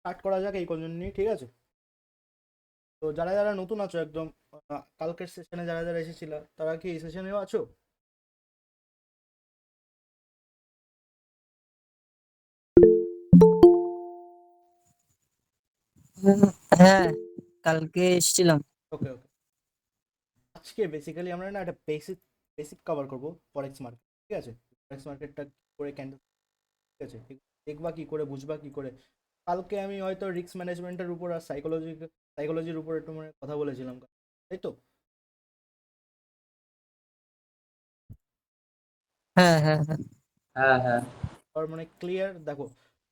Start করা যাক এই কজন নিয়ে, ঠিক আছে? তো যারা যারা নতুন আছো একদম, কালকের সেশনে যারা যারা এসেছিল, তারা কি এই সেশনেও আছো? হ্যাঁ, কালকে এসেছিলাম। ওকে ওকে। আজকে বেসিক্যালি আমরা না একটা বেসিক বেসিক কভার করবো ফরেক্স মার্কেট, ঠিক আছে? ফরেক্স মার্কেটটা কি করে ক্যান্ডেল, ঠিক আছে, দেখবা কি করে, বুঝবা কি করে। কালকে আমি হয়তো রিস্ক ম্যানেজমেন্টের উপর আর সাইকোলজির উপর একটু মানে কথা বলেছিলাম, তাই তো? হ্যাঁ, হ্যাঁ, হ্যাঁ। হ্যাঁ হ্যাঁ আর মানে ক্লিয়ার দেখো,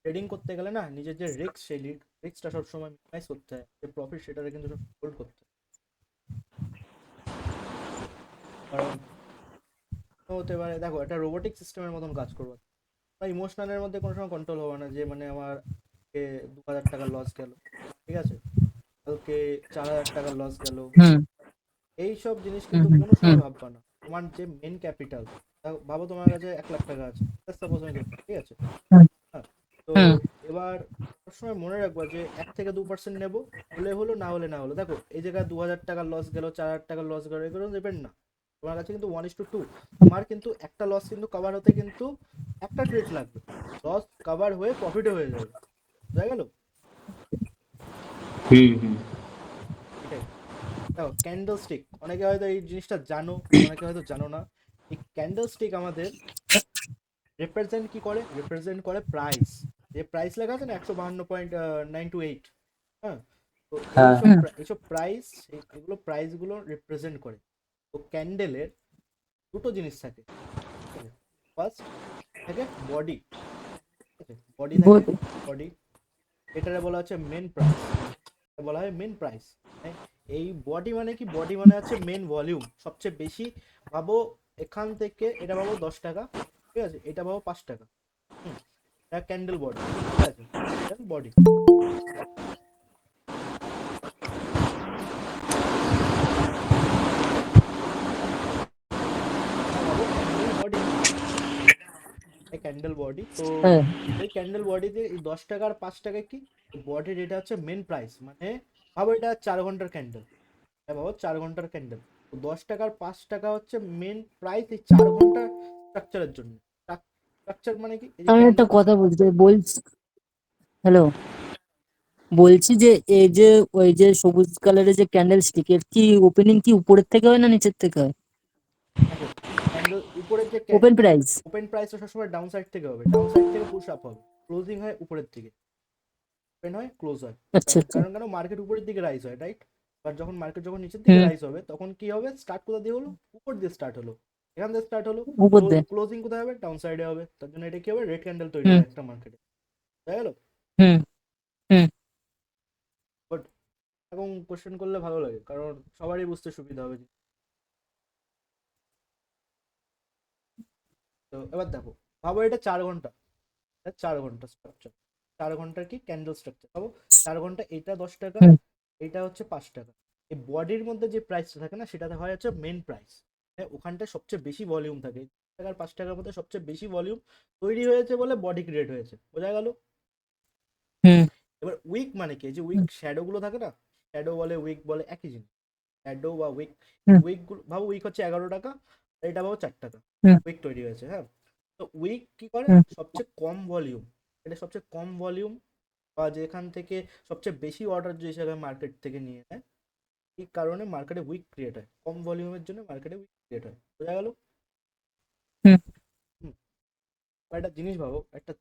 ট্রেডিং করতে গেলে না নিজের যে রিস্ক, সেই রিস্কটা সবসময় মিনিমাইজ করতে হয়, যে প্রফিট সেটাকে কিন্তু হোল্ড করতে হয়। কারণ হতে পারে দেখো, একটা রোবোটিক সিস্টেমের মতন কাজ করবো, ইমোশনালের মধ্যে কোনো সময় কন্ট্রোল হবে না, যে মানে আমার 2,000 টাকা লস গেল, ঠিক আছে, কালকে 4,000 টাকা লস গেল, হুম, এইসব জিনিস হুম, কিন্তু হুম, কোনো হুম, সময় ভাববা না। তোমার যে মেন ক্যাপিটাল, ভাবো তোমার কাছে 1,00,000 টাকা আছে, সাপোজ আমি ধরছি, ঠিক আছে? হুম, হ্যাঁ। তো হুম। এবার সবসময় মনে রাখবা যে 1 থেকে 2% নেবো, হলে হলো, না হলে না হলো। দেখো এই জায়গায় 2,000 টাকা লস গেল, 4,000 টাকা লস গেল, এগুলো দেবেন না। তোমার কাছে কিন্তু 1:2, তোমার কিন্তু একটা লস কিন্তু কভার হতে কিন্তু একটা ট্রেড লাগবে, লস কভার হয়ে প্রফিটে হয়ে যাবে, বোঝা গেল? হুম হুম এটাই। দেখো ক্যান্ডেল স্টিক, অনেকে হয়তো এই জিনিসটা জানো, অনেকে হয়তো জানো না। এই ক্যান্ডেল স্টিক আমাদের রিপ্রেজেন্ট কি করে, রিপ্রেজেন্ট করে প্রাইস। যে প্রাইস লেখা আছে না, 152.928, হ্যাঁ, তো হ্যাঁ এইসব হুম। এইসব প্রাইস, এগুলো প্রাইসগুলো রিপ্রেজেন্ট করে। তো ক্যান্ডেলের দুটো জিনিস থাকে, ঠিক আছে? ফার্স্ট থাকে বডি, ঠিক আছে, বডি থাকে, বল- বডি, এটারে বলা হচ্ছে মেন প্রাইস, বলা হয় মেন প্রাইস। এই বডি মানে কি, বডি মানে হচ্ছে মেন ভলিউম, সবচেয়ে বেশি। ভাবো এখান থেকে এটা ভাবো 10 টাকা, ঠিক আছে, এটা ভাবো 5 টাকা। হুম, এটা ক্যান্ডেল বডি, ঠিক আছে, ক্যান্ডেল বডি। এটা ভাবো ক্যান্ডেল বডি, এই ক্যান্ডেল বডি। তো হ্যাঁ। এই ক্যান্ডেল বডিতে এই 10 টাকা আর 5 টাকা কি, বডির এটা হচ্ছে মেন প্রাইস। মানে ভাবো এটা 4 ঘন্টার ক্যান্ডেল, এটা ভাবো 4 ঘন্টার ক্যান্ডেল। তো 10 টাকা আর 5 টাকা হচ্ছে মেন প্রাইস এই 4 ঘন্টার স্ট্রাকচারের জন্য। স্ট্রাকচার মানে কি, এই যে আমি একটা ক্যান্ডেল। কথা বলতে বলছি। হ্যালো, বলছি যে এই যে ওই যে সবুজ কালারের যে ক্যান্ডেল স্টিক, এর কি ওপেনিং কি উপরের থেকে হয় না নিচের থেকে হয়? দেখো ক্যান্ডেল উপরের যে ওপেন প্রাইস। ওপেন প্রাইসটা সবসময় ডাউন সাইড থেকে হবে, ডাউন সাইড থেকে পুশ আপ হবে, ক্লোজিং হয় উপরের দিকে, ওপেন হয় ক্লোজ হয়। আচ্ছা, আচ্ছা। কারণ কেন, মার্কেট উপরের দিকে রাইজ হয়, রাইট? বাট যখন মার্কেট যখন নিচের দিকে হুম। রাইজ হবে, তখন কি হবে, স্টার্ট কোথা দিয়ে হলো, উপর দিয়ে স্টার্ট হলো, এখান থেকে স্টার্ট হলো, উপর দিয়ে। ক্লোজিং কোথায় হবে, ডাউন সাইডে হবে। তার জন্য এটা কি হবে, রেড ক্যান্ডেল তৈরি হুম, হবে একটা মার্কেটে, তাই গেল? হুম, হুম। বাট এখন কোশ্চেন করলে ভালো লাগে, কারণ সবারই বুঝতে সুবিধা হবে। তো এবার দেখো, ভাবো এটা 4 ঘন্টা, এটা 4 ঘন্টা স্ট্রাকচার, 4 ঘন্টার কি ক্যান্ডেল স্ট্রাকচার ভাবো। 4 ঘন্টা, এটা 10 টাকা, হুম। এটা হচ্ছে 5 টাকা। এই বডির মধ্যে যে প্রাইসটা থাকে না, সেটাতে হয় হচ্ছে মেন প্রাইস। ওখানটায় সবচেয়ে বেশি ভলিউম থাকে, 10 টাকার 5 টাকার মধ্যে সবচেয়ে বেশি ভলিউম তৈরি হয়েছে বলে বডি ক্রিয়েট হয়েছে, বোঝা গেল? হুম। এবার উইক মানে কি, এই যে উইক শ্যাডো গুলো থাকে না, শ্যাডো বলে উইক বলে একই জিনিস। শ্যাডো বা উইক, হুম। উইক গুলো ভাবো, উইক হচ্ছে 11 টাকা, আর এটা ভাবো 4 টাকা, হুম। উইক তৈরি হয়েছে, হ্যাঁ। তো উইক কি করে, হুম। সবচেয়ে কম ভলিউম, এটা সবচেয়ে কম ভলিউম, বা যেখান থেকে সবচেয়ে বেশি অর্ডার যে হিসাবে মার্কেট থেকে নিয়ে নেয়, এই কারণে মার্কেটে উইক ক্রিয়েট হয়, কম ভলিউমের জন্য মার্কেটে উইক ক্রিয়েট হয়, বোঝা গেল? হুম। হুম। বা একটা জিনিস ভাবো, একটা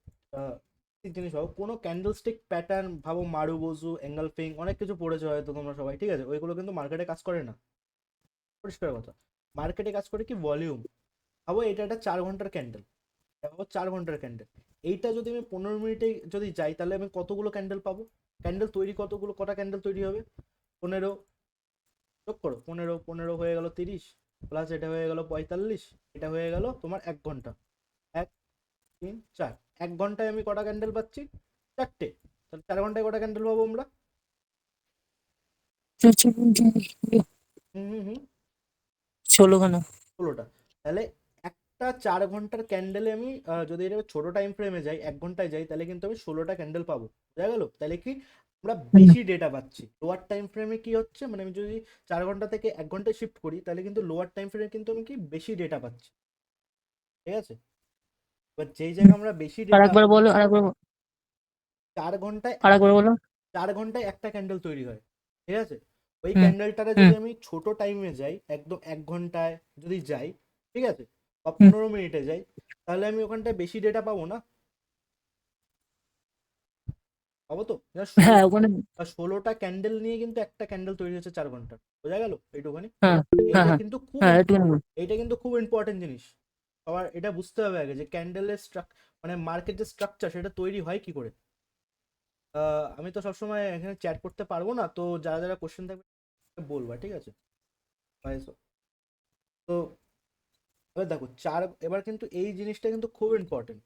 জিনিস ভাবো, কোনো ক্যান্ডেলস্টিক প্যাটার্ন ভাবো, মারু বোজু, এঙ্গেলফিং, অনেক কিছু পড়েছো হয়তো তোমরা সবাই, ঠিক আছে, ওইগুলো কিন্তু মার্কেটে কাজ করে না, পরিষ্কার কথা। মার্কেটে কাজ করে কি, ভলিউম। ভাবো এটা একটা 4 ঘন্টার ক্যান্ডেল, ভাবো 4 ঘন্টার ক্যান্ডেল, এইটা যদি আমি 15 মিনিটে যদি যাই, তাহলে আমি কতগুলো ক্যান্ডেল পাবো, ক্যান্ডেল তৈরি কতগুলো, কটা ক্যান্ডেল তৈরি হবে, 15, যোগ করো, 15 15 হয়ে গেল 30, প্লাস এটা হয়ে গেল 45, এটা হয়ে গেল তোমার 1 ঘন্টা, 1 3 4, 1 ঘন্টায় আমি কটা ক্যান্ডেল পাচ্ছি, 4টে। তাহলে 4 ঘন্টায় কটা ক্যান্ডেল পাবো আমরা? আচ্ছা, 16 ষোলো খানা। 16টা। তাহলে একটা 4 ঘন্টার ক্যান্ডেলে আমি যদি এটা ছোট টাইম ফ্রেমে যাই 1 ঘন্টায় যাই তাহলে কিন্তু আমি 16টা ক্যান্ডেল পাবো, বোঝা গেল? তাহলে কি আমরা হুম, বেশি ডেটা পাচ্ছি। লোয়ার টাইম ফ্রেমে কি হচ্ছে, মানে আমি যদি 4 ঘন্টা থেকে 1 ঘন্টায় শিফট করি তাহলে কিন্তু লোয়ার টাইম ফ্রেমে কিন্তু আমি কি বেশি ডেটা পাচ্ছি, ঠিক আছে? এবার যেই হুম। জায়গায় আমরা বেশি ডেটা, আরেকবার বলো, আরেকবার 4 ঘন্টায় আরেকবার বলো। 4 ঘন্টায় একটা ক্যান্ডেল তৈরি হয়, ঠিক আছে? ওই হুম, ক্যান্ডেলটারে হুম, যদি আমি ছোট টাইমে যাই, একদম 1 ঘন্টায় যদি যাই, ঠিক আছে, বা হুম। 15 মিনিটে যাই, তাহলে আমি ওখানটায় বেশি ডেটা পাবো না? পাবো তো? হ্যাঁ, ওখানে। 16টা ক্যান্ডেল নিয়ে কিন্তু একটা ক্যান্ডেল তৈরি হচ্ছে 4 ঘন্টা, বোঝা গেল এইটুখানি? হ্যাঁ, হ্যাঁ, এইটা হ্যাঁ, কিন্তু খুব হ্যাঁ, একটুখানি বলো। এইটা কিন্তু খুব ইম্পর্টেন্ট জিনিস। সবার এটা বুঝতে হবে আগে যে ক্যান্ডেলের মানে মার্কেট যে স্ট্রাকচার সেটা তৈরি হয় কি করে। আমি তো সবসময় এখানে চ্যাট করতে পারবো না, তো যারা যারা কোশ্চেন থাকবে বলবা, ঠিক আছে? তো এবার দেখো এবার কিন্তু এই জিনিসটা কিন্তু খুব ইম্পর্টেন্ট।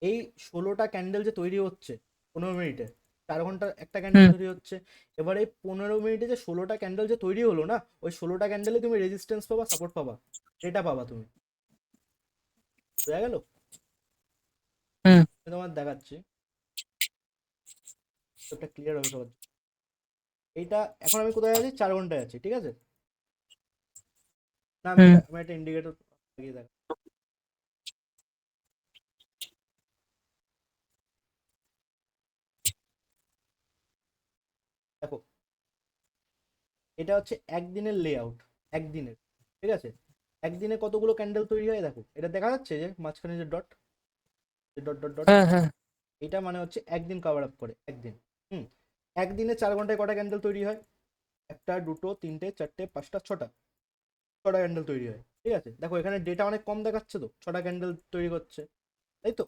এই 16টা ক্যান্ডেল যে তৈরি হচ্ছে 15 মিনিটে, 4 ঘন্টার একটা ক্যান্ডেল হুম, তৈরি হচ্ছে। এবার এই 15 মিনিটে যে 16টা ক্যান্ডেল যে তৈরি হলো না, ওই 16টা ক্যান্ডেলে তুমি রেজিস্ট্যান্স পাবা, সাপোর্ট পাবা, এটা পাবা তুমি, বোঝা গেল? হুম, আমি তোমার দেখাচ্ছি, একটা ক্লিয়ার হবে সবার জন্য। এইটা এখন আমি কোথায় আছি, 4 ঘন্টায় আছি, ঠিক আছে? না আমি হুম, একটা ইন্ডিকেটর লাগিয়ে দেখ। দেখো, এটা হচ্ছে একদিনের লেআউট, একদিনের, ঠিক আছে? একদিনে কতগুলো ক্যান্ডেল তৈরি হয় দেখো, এটা দেখা যাচ্ছে যে মাঝখানে যে ডট, ডট ডট ডট, হ্যাঁ, হ্যাঁ, এটা মানে হচ্ছে একদিন কভার আপ করে, একদিন। হুম। একদিনে 4 ঘন্টায় কটা ক্যান্ডেল তৈরি হয়? একটা, দুটো, তিনটে, চারটে, পাঁচটা, ছটা, ছটা ক্যান্ডেল তৈরি হয়, ঠিক আছে? দেখো এখানে ডেটা অনেক কম দেখাচ্ছে তো, ছটা ক্যান্ডেল তৈরি করছে, তাই তো?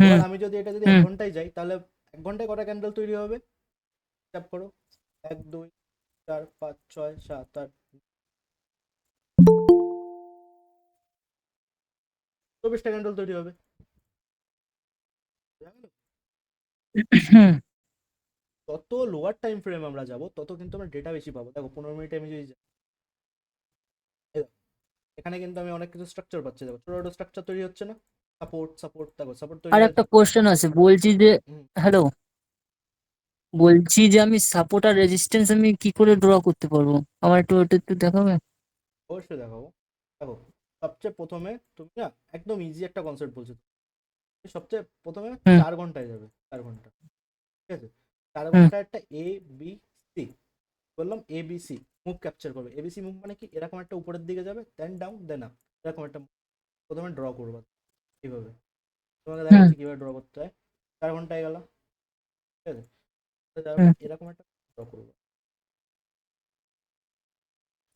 এবার হুম, আমি যদি এটা যদি এক হুম। ঘন্টায় যাই তাহলে 1 ঘন্টায় কটা ক্যান্ডেল তৈরি হবে? হিসাব করো, 1, 2, 4, 5, 6, 7, 8, 24টা ক্যান্ডেল তৈরি হবে, বুঝা গেল? হুম। তত লোয়ার টাইম ফ্রেম আমরা যাব তত কিন্তু আমরা ডেটা বেশি পাবো। দেখো 15 মিনিটে আমি যদি যাই, এই দেখো, এখানে কিন্তু আমি অনেক কিছু স্ট্রাকচার পাচ্ছি, দেখো ছোট ছোট স্ট্রাকচার তৈরি হচ্ছে না? সাপোর্ট সাপোর্ট, দেখো সাপোর্ট তৈরি আর হয়েছে। একটা কোশ্চেন আছে, বলছি যে, হুম, হ্যালো, বলছি যে আমি সাপোর্ট আর রেজিস্ট্যান্স আমি কি করে ড্র করতে পারবো? আমার একটু ওটা একটু দেখাবে? অবশ্যই দেখাবো। দেখো, সবচেয়ে প্রথমে তুমি না, একদম ইজি একটা কনসেপ্ট বলছো, তুমি সবচেয়ে প্রথমে হুম, 4 ঘন্টায় যাবে, 4 ঘন্টা, ঠিক আছে? চার হুম, ঘন্টা একটা এ বি সি, বললাম A B C move capture করবে। এবিসি মুভ মানে কি, এরকম একটা উপরের দিকে যাবে, দেন ডাউন, দেন আপ, এরকম একটা প্রথমে ড্র করবা এইভাবে। তোমাকে হুম, দেখাচ্ছি কিভাবে ড্র করতে হয়। 4 ঘন্টায় গেল, ঠিক আছে? তো যাওয়ার হুম, পর এরকম একটা ড্র করবো।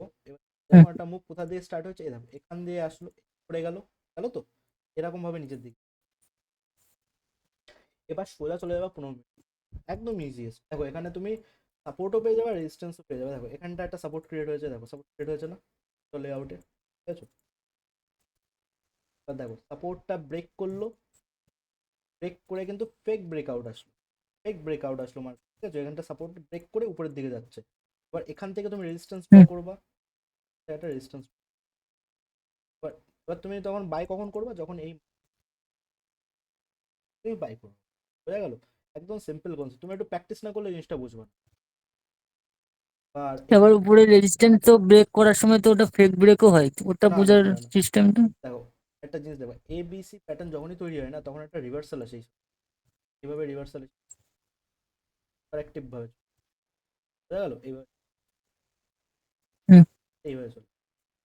তো এবার হুম। এরকম একটা মুভ কোথা দিয়ে স্টার্ট হচ্ছে, এই দেখো এখান দিয়ে আসলো, পড়ে গেল, গেল তো, এরকম ভাবে নিচের দিকে। এবার সোজা চলে যাবে 15 মিনিট, একদম ইজিয়েস্ট। দেখো এখানে তুমি সাপোর্টও পেয়ে যাবে, রেজিস্ট্যান্সও পেয়ে যাবে। দেখো এখানটা একটা সাপোর্ট ক্রিয়েট হয়েছে, দেখো সাপোর্ট ক্রিয়েট হয়েছে না, তো লেআউটে, ঠিক আছে? এবার দেখো সাপোর্টটা ব্রেক করলো, ব্রেক করে কিন্তু ফেক ব্রেকআউট আসলো, ফেক ব্রেকআউট আসলো মার্কেট, ঠিক আছে? এখানটা সাপোর্ট ব্রেক করে উপরের দিকে যাচ্ছে। এবার এখান থেকে তুমি রেজিস্ট্যান্স ড্র হুম। করবা, এটা একটা রেজিস্ট্যান্স। এবার এবার তুমি তখন বাই কখন করবা, যখন এই তুমি বাই করবে, বোঝা গেল? একদম সিম্পল কনসেপ্ট, তুমি একটু প্র্যাকটিস না করলে জিনিসটা বুঝবে না। আর আবার উপরে রেজিস্ট্যান্স তো ব্রেক করার সময় তো ওটা ফেক ব্রেকও হয়, তো ওটা না না বোঝার না না, সিস্টেমটা? দেখো একটা জিনিস দেখো, এ বি সি প্যাটার্ন যখনই তৈরি হয় না তখন একটা রিভার্সাল আসে, এইভাবে রিভার্সাল অ্যাক্টিভ ভাবে, বোঝা গেল? এইভাবে, হুম, এইভাবে চলে।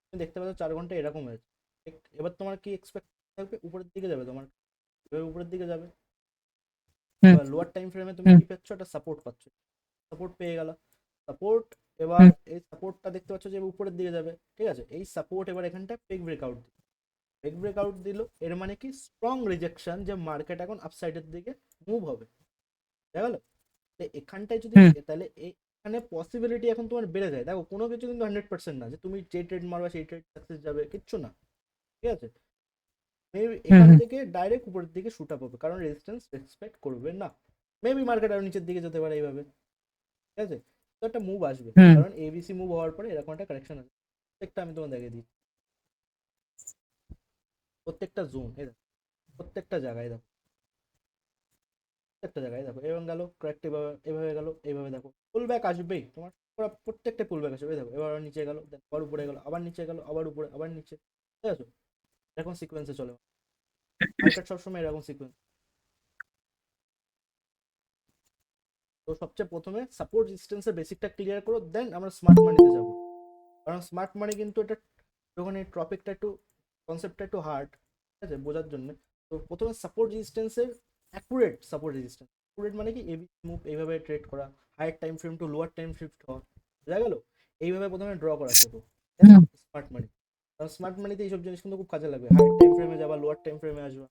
তুমি দেখতে পাচ্ছ 4 ঘন্টা এরকম হয়েছে। এবার তোমার কি এক্সপেক্ট থাকবে, উপরের দিকে যাবে তোমার, এভাবে উপরের দিকে যাবে। হুম, এবার লোয়ার টাইম ফ্রেমে তুমি হুম, কি পাচ্ছ, একটা সাপোর্ট পাচ্ছ, সাপোর্ট পেয়ে গেল, সাপোর্ট। এবার হুম, এই সাপোর্টটা দেখতে পাচ্ছ যে উপরের দিকে যাবে, ঠিক আছে? এই সাপোর্ট এবার এখানটা পেক ব্রেকআউট, পেক ব্রেকআউট দিল, এর মানে কি স্ট্রং রিজেকশন, যে মার্কেট এখন আপসাইডের দিকে মুভ হবে, দেখা গেল? এখানটায় যদি হুম, তাহলে এখানে পসিবিলিটি এখন তোমার বেড়ে যায়। দেখো কোনো কিছু কিন্তু 100% না যে তুমি যে ট্রেড মারবা সেই ট্রেড সাকসেস যাবে, কিচ্ছু না, ঠিক আছে? মেবি হুম, এখান হুম, থেকে ডাইরেক্ট উপরের দিকে শুট আপ হবে, কারণ রেজিস্ট্যান্স রেসপেক্ট করবে না। মেবি মার্কেট আরো নিচের দিকে যেতে পারে এইভাবে, ঠিক আছে? তো একটা মুভ আসবে, হুম। কারণ এবিসি মুভ হওয়ার পরে এরকম একটা কারেকশন আসবে। একটা আমি তোমার দেখিয়ে দিই, প্রত্যেকটা জোন এই দেখো, প্রত্যেকটা জায়গায় দেখো, প্রত্যেকটা জায়গায় দেখো, এবং গেল কয়েকটা এভাবে এভাবে গেল, এইভাবে দেখো পুল ব্যাক আসবেই তোমার, পুরো প্রত্যেকটা পুল ব্যাক আসবে। এই দেখো এবার নিচে গেল, আবার উপরে গেল, আবার নিচে গেল, আবার উপরে, আবার নিচে, ঠিক আছে? এরকম সিকোয়েন্সে চলে মার্কেট, সবসময় এরকম সিকোয়েন্স। তো সবচেয়ে প্রথমে সাপোর্ট রেজিস্ট্যান্সের বেসিকটা ক্লিয়ার করো, দেন আমরা স্মার্ট মানিতে যাব। কারণ স্মার্ট মানি কিন্তু এটা যখন এই টপিকটা একটু, কনসেপ্টটা একটু হার্ড, ঠিক আছে বোঝার জন্য। তো প্রথমে সাপোর্ট রেজিস্ট্যান্সের অ্যাকুরেট সাপোর্ট রেজিস্ট্যান্স, অ্যাকুরেট মানে কি এবি মুভ এইভাবে ট্রেড করা, higher time frame to lower time shift হওয়া, বোঝা গেল? এইভাবে প্রথমে ড্র করা শেখো, দেন হুম, স্মার্ট মানি। কারণ স্মার্ট মানিতে এইসব জিনিস কিন্তু খুব কাজে লাগবে, হায়ার টাইম ফ্রেমে যাবা, লোয়ার টাইম ফ্রেমে আসবা।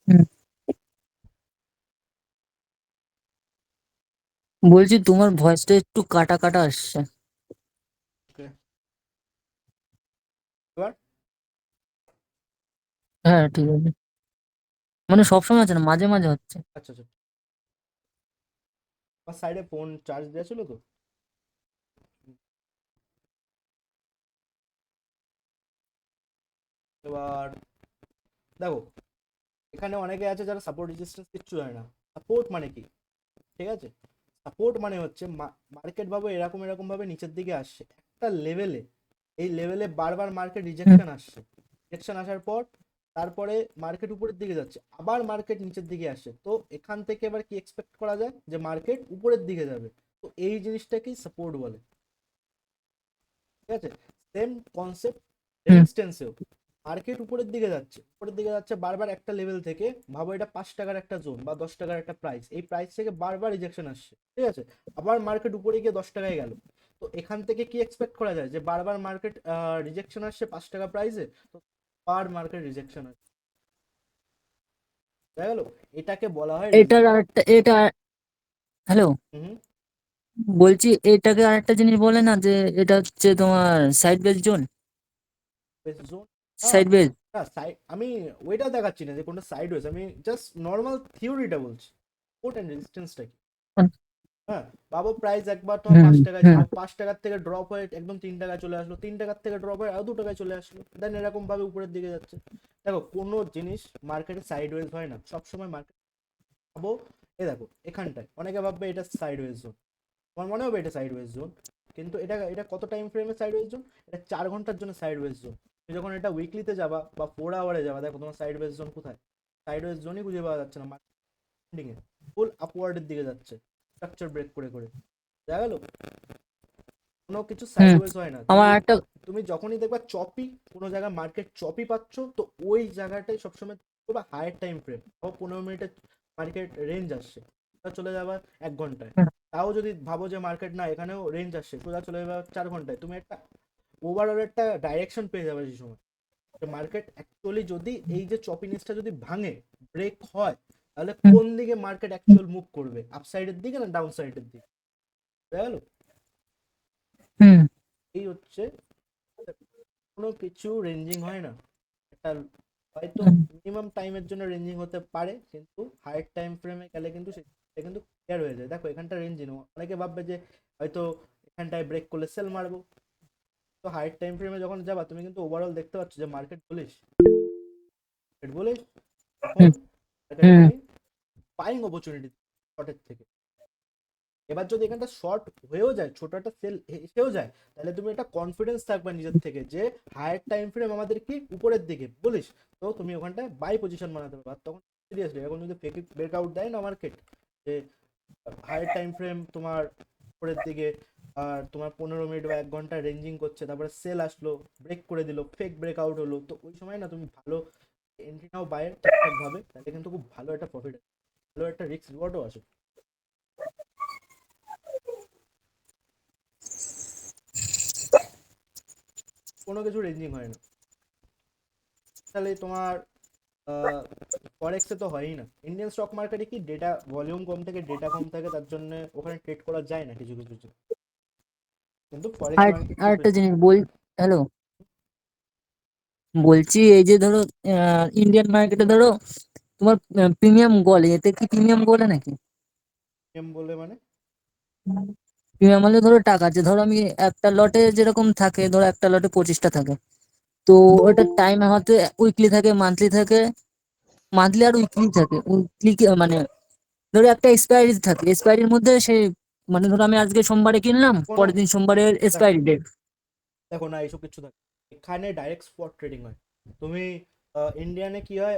হুম। বলছি তোমার ভয়েসটা একটু কাটা কাটা আসছে। ওকে, এবার হ্যাঁ ঠিক আছে, মানে সবসময় আছে না, মাঝে মাঝে হচ্ছে। আচ্ছা আচ্ছা, আমার সাইডে ফোন চার্জ দেওয়া ছিল তো। এবার দেখো, এখানে অনেকে আছে যারা সাপোর্ট রেজিস্ট্যান্স কিচ্ছু জানে না। সাপোর্ট মানে কি, ঠিক আছে? সাপোর্ট মানে হচ্ছে মার্কেট ভাবে এরকম এরকম ভাবে নিচের দিকে আসছে একটা লেভেলে, এই লেভেলে বারবার মার্কেট হুম, রিজেকশন আসছে, রিজেকশন আসার পর তারপরে মার্কেট উপরের দিকে যাচ্ছে, আবার মার্কেট নিচের দিকে আসছে, তো এখান থেকে এবার কি এক্সপেক্ট করা যায় যে মার্কেট উপরের দিকে যাবে। তো এই জিনিসটাকেই সাপোর্ট বলে, ঠিক আছে? সেম কনসেপ্ট হুম, রেজিস্ট্যান্সেও, মার্কেট উপরের দিকে যাচ্ছে, উপরের দিকে যাচ্ছে বারবার একটা লেভেল থেকে, ভাবো এটা 5 টাকার একটা জোন বা 10 টাকার একটা প্রাইস, এই প্রাইস থেকে বারবার রিজেকশন আসছে, ঠিক আছে? আবার মার্কেট উপরে গিয়ে 10 টাকায় গেল, তো এখান থেকে কি এক্সপেক্ট করা যায় যে বারবার মার্কেট রিজেকশন আসছে 5 টাকা প্রাইসে, তো বার মার্কেট রিজেকশন আসছে, দেখা গেল? এটাকে বলা হয় এটার আরেকটা এটা, হ্যালো, হুম, বলছি এটাকে আরেকটা জিনিস বলে না যে এটা হচ্ছে তোমার side base zone, zone. Side base. না সাইড, আমি ওইটা দেখাচ্ছি না যে কোনটা সাইড ওয়েজ, আমি জাস্ট নর্মাল থিওরিটা বলছি, সাপোর্ট এন্ড রেজিস্ট্যান্সটা কি। হ্যাঁ, ভাবো প্রাইস একবার তোমার হুম, 5 টাকায় হুম, ছিল, 5 টাকার থেকে ড্রপ হয়ে একদম 3 টাকায় চলে আসলো, 3 টাকার থেকে ড্রপ হয়ে আরো 2 টাকায় চলে আসলো, দেন এরকম ভাবে উপরের দিকে যাচ্ছে। দেখো কোনো জিনিস মার্কেটে সাইড ওয়েজ হয় না, সবসময় মার্কেট, ভাবো এ দেখো এখানটায় অনেকে ভাববে এটা সাইড ওয়েজ জোন, তোমার মনে হবে এটা সাইড ওয়েজ জোন, কিন্তু এটা এটা কত টাইম ফ্রেমে সাইড ওয়েজ জোন? এটা 4 ঘন্টার জন্য সাইড ওয়েজ জোন। তুমি যখন এটা উইকলিতে যাবা বা 4 আওয়ারে যাবা, দেখো তোমার সাইড ওয়েজ জোন কোথায়? সাইড ওয়েজ জোনই খুঁজে পাওয়া যাচ্ছে না, মার্কেটিং এ ফুল আপওয়ার্ডের দিকে যাচ্ছে, স্ট্রাকচার ব্রেক করে করে, দেখা গেল? কোনো কিছু হুম। সাইডওয়েজ হয় না। আমার তুমি একটা, তুমি যখনই দেখবা চপি, কোনো জায়গায় মার্কেট চপি পাচ্ছ, তো ওই জায়গাটাই সবসময় বা হায়ার টাইম ফ্রেম, 15 মিনিটের মার্কেট রেঞ্জ আসছে, সোজা চলে যাবার 1 ঘন্টায়। হুম, তাও যদি ভাবো যে মার্কেট না এখানেও রেঞ্জ আসছে, সোজা চলে যাবে 4 ঘন্টায়, তুমি একটা ওভারঅল একটা ডাইরেকশন পেয়ে যাবে সেই সময়, যে মার্কেট অ্যাকচুয়ালি যদি এই যে চপিনেসটা যদি ভাঙে, ব্রেক হয়, তাহলে হুম, কোন দিকে মার্কেট অ্যাকচুয়াল মুভ করবে, আপসাইডের দিকে না ডাউন সাইডের দিকে, বুঝা গেল? হুম, এই হচ্ছে, কোনো কিছু রেঞ্জিং হয় না, একটা হয়তো হুম, মিনিমাম টাইমের জন্য রেঞ্জিং হতে পারে, কিন্তু হায়ার টাইম ফ্রেমে গেলে কিন্তু সেটা কিন্তু ক্লিয়ার হয়ে যায়। দেখো এখানটা রেঞ্জিং, অনেকে ভাববে যে হয়তো এখানটায় ব্রেক করলে সেল মারবো, তো হায়ার টাইম ফ্রেমে যখন যাবা তুমি কিন্তু ওভারঅল দেখতে পাচ্ছ যে মার্কেট বুলিশ, মার্কেট বুলিশ, তখন হুম, মার্কেটে হুম, তুমি বাইং অপরচুনিটি শর্টের থেকে। এবার যদি এখানটা শর্ট হয়েও যায়, ছোট একটা সেল এসেও যায়, তাহলে তুমি একটা কনফিডেন্স থাকবে নিজের থেকে যে হায়ার টাইম ফ্রেম আমাদের কি উপরের দিকে বলিস, তো তুমি ওখানটায় বাই পজিশন বানাতে পারবে। আর তখন সিরিয়াসলি এখন যদি ফেক ব্রেকআউট দেয় না মার্কেট, যে হায়ার টাইম ফ্রেম তোমার উপরের দিকে, আর তোমার 15 মিনিট বা 1 ঘন্টা রেঞ্জিং করছে, তারপরে সেল আসলো, ব্রেক করে দিল, ফেক ব্রেকআউট হলো, তো ওই সময় না তুমি ভালো এন্ট্রি নাও বাইয়ের ঠিকঠাক ভাবে, তাহলে কিন্তু খুব ভালো একটা প্রফিট, ভালো একটা রিস্ক রিওয়ার্ডও আসে, কোনো কিছু রেঞ্জিং হয় না। তাহলে তোমার ফরেক্সে তো হয়ই না, ইন্ডিয়ান স্টক মার্কেটে কি ডেটা ভলিউম কম থাকে, ডেটা কম থাকে, তার জন্য ওখানে ট্রেড করা যায় না কিছু কিছু জিনিস। কিন্তু ফরেক্স আর মার্কেট আরেকটা জিনিস হ্যালো, বলছি এই যে ধরো ইন্ডিয়ান মার্কেটে ধরো তোমার প্রিমিয়াম গলে, এতে কি প্রিমিয়াম গলে নাকি? বলে মানে? প্রিমিয়াম হলে ধরো টাকা আছে, ধরো আমি একটা লটে যেরকম থাকে, ধরো একটা লটে 25টা থাকে, তো ওটা টাইম হয়তো উইকলি থাকে, মান্থলি থাকে, মান্থলি আর উইকলি থাকে। উইকলি মানে ধরো একটা এক্সপায়ারি থাকে, এক্সপায়ারির মধ্যে সে মানে ধরো আমি আজকে সোমবারে কিনলাম, কোনো পরের দিন সোমবারের দেখো এক্সপায়ারি ডেট। দেখো না এইসব কিছু থাকে, এখানে ডাইরেক্ট স্পট ট্রেডিং হয়। তুমি ইন্ডিয়ানে কি হয়,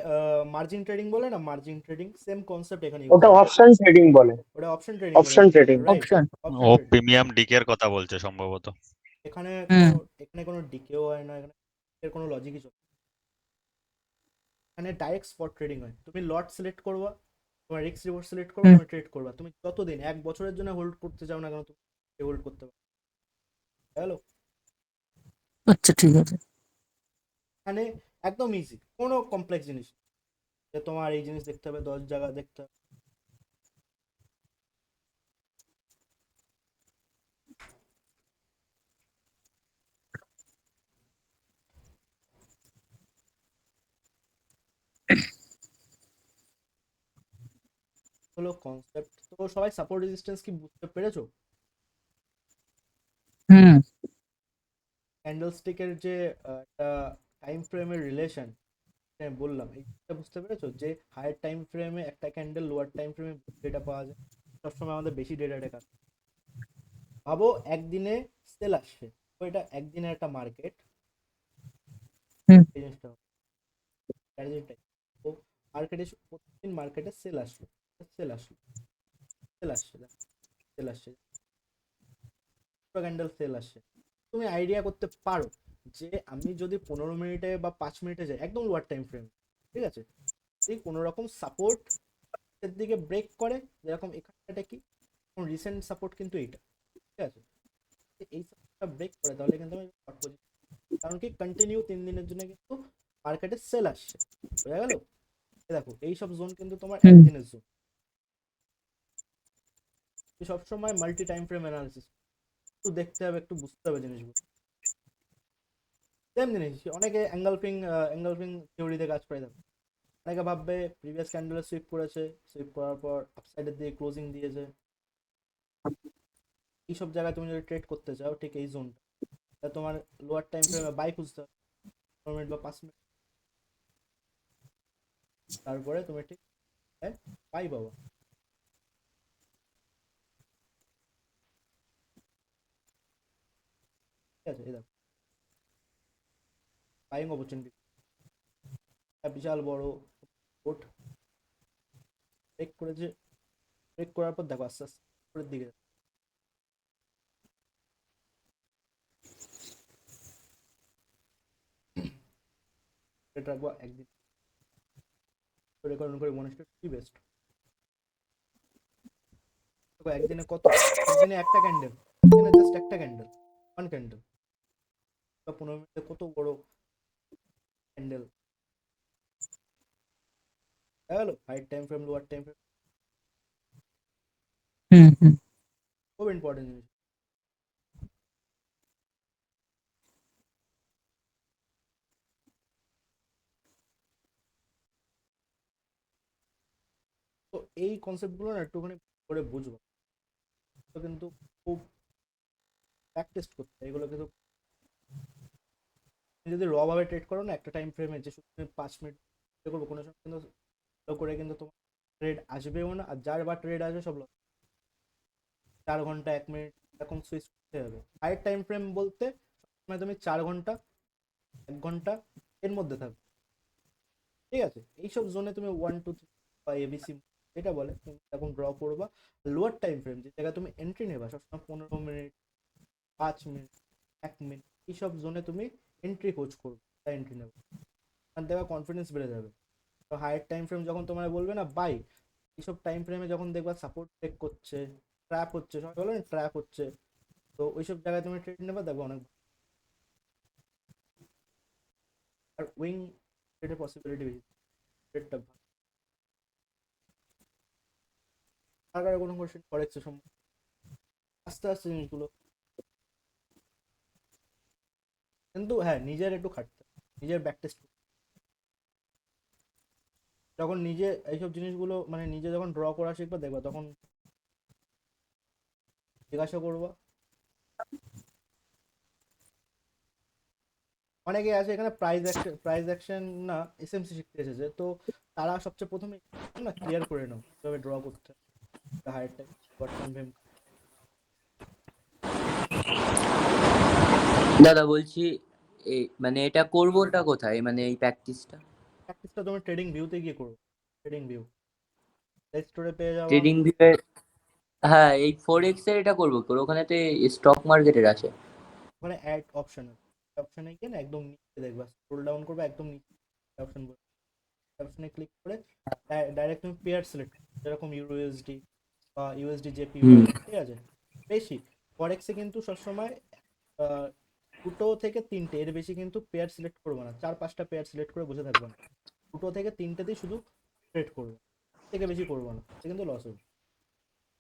মার্জিন ট্রেডিং বলে না, মার্জিন ট্রেডিং সেম কনসেপ্ট এখানে ইউজ ওটা হয়। অপশন ট্রেডিং বলে। ওটা অপশন ট্রেডিং বলে, option trading. Right, option. Option ও ট্রেডিং। প্রিমিয়াম ডিকের কথা বলছে সম্ভবত। এখানে হুম। কোনো এখানে কোনো ডিকেও হয় না, এখানে এর কোনো লজিকই চলে না। এখানে ডাইরেক্ট স্পট ট্রেডিং হয়। তুমি লট সিলেক্ট করবা, তোমার রিস্ক রিওয়ার্ড সিলেক্ট করবা, হুম। তুমি ট্রেড করবা। তুমি যতদিন 1 বছরের জন্য হোল্ড করতে চাও না কেন, তুমি হোল্ড করতে পারো। হ্যালো, আচ্ছা ঠিক আছে। এখানে একদম ইজি, কোনো কমপ্লেক্স জিনিস না। যে তোমার এই জিনিস দেখতে হবে, 10 জায়গা দেখতে হবে। হলো কনসেপ্ট। তো সবাই সাপোর্ট রেজিস্ট্যান্স কি বুঝতে পেরেছো? হুম। ক্যান্ডেলস্টিকের যে একটা টাইম ফ্রেমের রিলেশন বললাম, এইটা বুঝতে পেরেছো যে হায়ার টাইম ফ্রেমে একটা ক্যান্ডেল, লোয়ার টাইম ফ্রেমে ডেটা পাওয়া যায়। সবসময় আমাদের বেশি ডেটা কাজ। ভাবো একদিনে সেল আসছে, তো এটা একদিনের একটা মার্কেট। হুম। এই জিনিসটা স্ট্র্যাটেজিটাই। তো মার্কেটে প্রতিদিন মার্কেটে সেল আসলো, সেল আসলো, সেল আসছে, সেল আসছে, ক্যান্ডেল সেল আসছে। তুমি আইডিয়া করতে পারো যে আমি যদি 15 মিনিটে বা 5 মিনিটে যাই একদম লোয়ার টাইম ফ্রেম, ঠিক আছে, এই কোনো রকম সাপোর্ট এর দিকে ব্রেক করে, যেরকম এখানটা কি রিসেন্ট সাপোর্ট কিন্তু এইটা, ঠিক আছে, এই সাপোর্টটা ব্রেক করে তাহলে কিন্তু আমি শর্ট পজিশন। কারণ কি কন্টিনিউ 3 দিনের জন্য কিন্তু মার্কেটে সেল আসছে, বোঝা গেল? দেখো এইসব জোন কিন্তু তোমার হুম। একদিনের জোন। সবসময় মাল্টি টাইম ফ্রেম অ্যানালিসিস একটু দেখতে হবে, একটু বুঝতে হবে জিনিসগুলো। সেম জিনিস অনেকে অ্যাঙ্গেলফিং থিওরিতে কাজ করে দেবে। অনেকে ভাববে প্রিভিয়াস ক্যান্ডেলে সুইপ করেছে, সুইপ করার পর আপসাইডের দিকে ক্লোজিং দিয়েছে। এইসব জায়গায় তুমি যদি ট্রেড করতে চাও, ঠিক এই জোনটা তোমার লোয়ার টাইম ফ্রেমে বাই খুঁজতে হবে 4 মিনিট বা 5 মিনিট, তারপরে তুমি ঠিক বাই পাবো। ঠিক আছে, এই দেখো বাইং অপরচুনিটি, বিশাল বড় কোট ব্রেক করেছে। ব্রেক করার পর দেখো আস্তে আস্তে উপরের দিকে ট্রেড রাখবো একদিন রেকর্ড করে মনে হচ্ছে কি বেস্ট। দেখো একদিনে কত, একদিনে একটা ক্যান্ডেল, একদিনে জাস্ট একটা ক্যান্ডেল, ওয়ান ক্যান্ডেল বা 15 মিনিটে কত বড় ক্যান্ডেল। দেখা গেল high time frame, lower time frame hmm. Hmm. খুব ইম্পর্টেন্ট জিনিস। তো এই কনসেপ্টগুলো না একটুখানি করে বুঝবো, তো কিন্তু খুব প্র্যাকটিস করতে হয় এগুলো কিন্তু। তুমি যদি র ভাবে ট্রেড করো না একটা টাইম ফ্রেমে, যে শুধু তুমি 5 মিনিট করবো, কোনো সময় কিন্তু ভালো করে কিন্তু তোমার ট্রেড আসবেও না। আর যার বা ট্রেড আসবে সব 4 ঘন্টা 1 মিনিট এরকম সুইচ করতে হবে। হাইট টাইম ফ্রেম বলতে সবসময় তুমি 4 ঘন্টা 1 ঘন্টা এর মধ্যে থাকবে, ঠিক আছে। এইসব জোনে তুমি 1 2 3 বা এবিসি এটা বলে তুমি এখন ড্র করবা। লোয়ার টাইম ফ্রেম যে জায়গায় তুমি এন্ট্রি নেবা সবসময় 15 মিনিট, 5 মিনিট, 1 মিনিট, এইসব জোনে তুমি এন্ট্রি খোঁজ করবে, এন্ট্রি নেবে, আর দেখবা কনফিডেন্স বেড়ে যাবে। তো হায়ার টাইম ফ্রেম যখন তোমার বলবে না বাই, এইসব টাইম ফ্রেমে যখন দেখবা সাপোর্ট ব্রেক করছে, ট্র্যাপ হচ্ছে, সবাই বলে না ট্র্যাপ হচ্ছে, তো ওইসব জায়গায় তুমি ট্রেড নেবে, দেখবে অনেক। আর উইং ট্রেডের পসিবিলিটি বেশি, ট্রেডটা ভালো। আর আর কোনো কোশ্চেন ফরেক্সের সম্বন্ধে আস্তে আস্তে জিনিসগুলো, কিন্তু হ্যাঁ নিজের একটু খাটতে হবে, নিজের ব্যাক টেস্ট। যখন নিজে এইসব জিনিসগুলো মানে নিজে যখন ড্র করা শিখবা দেখবা তখন জিজ্ঞাসা করবা অনেকে আছে এখানে প্রাইস অ্যাকশন না এসএমসি শিখতে এসেছে, তো তারা সবচেয়ে প্রথমে না ক্লিয়ার করে নাও কিভাবে ড্র করতে হায়ার টাইম বটন ভেম। দাদা বলছি মানে এটা করবোটা কোথায়, মানে এই প্র্যাকটিসটা? প্র্যাকটিসটা তুমি ট্রেডিং ভিউতে গিয়ে করো। ট্রেডিং ভিউ প্লে স্টোরে পেয়ে যাওয়া। ট্রেডিং ভিউয়ে? হ্যাঁ, এই ফোরেক্স এর এটা করবো তোর ওখানে তো স্টক মার্কেটের আছে। ওখানে অ্যাড অপশন আছে, অপশনে গিয়ে না একদম নিচে দেখবা, স্ক্রোল ডাউন করবে একদম নিচে অপশন, অপশনে ক্লিক করে ডাইরেক্ট তুমি পেয়ার সিলেক্ট, যেরকম ইউএসডি বা ইউএসডি হুম। জেপিওয়াই, ঠিক আছে। বেশি ফরেক্সে কিন্তু সবসময় আহ, দুটো থেকে তিনটে, এর বেশি কিন্তু পেয়ার সিলেক্ট করবে না, 4-5টা পেয়ার সিলেক্ট করে বসে থাকবে না, দুটো থেকে তিনটেতেই শুধু ট্রেড করবে, থেকে বেশি করবে না, এটা কিন্তু লস হবে।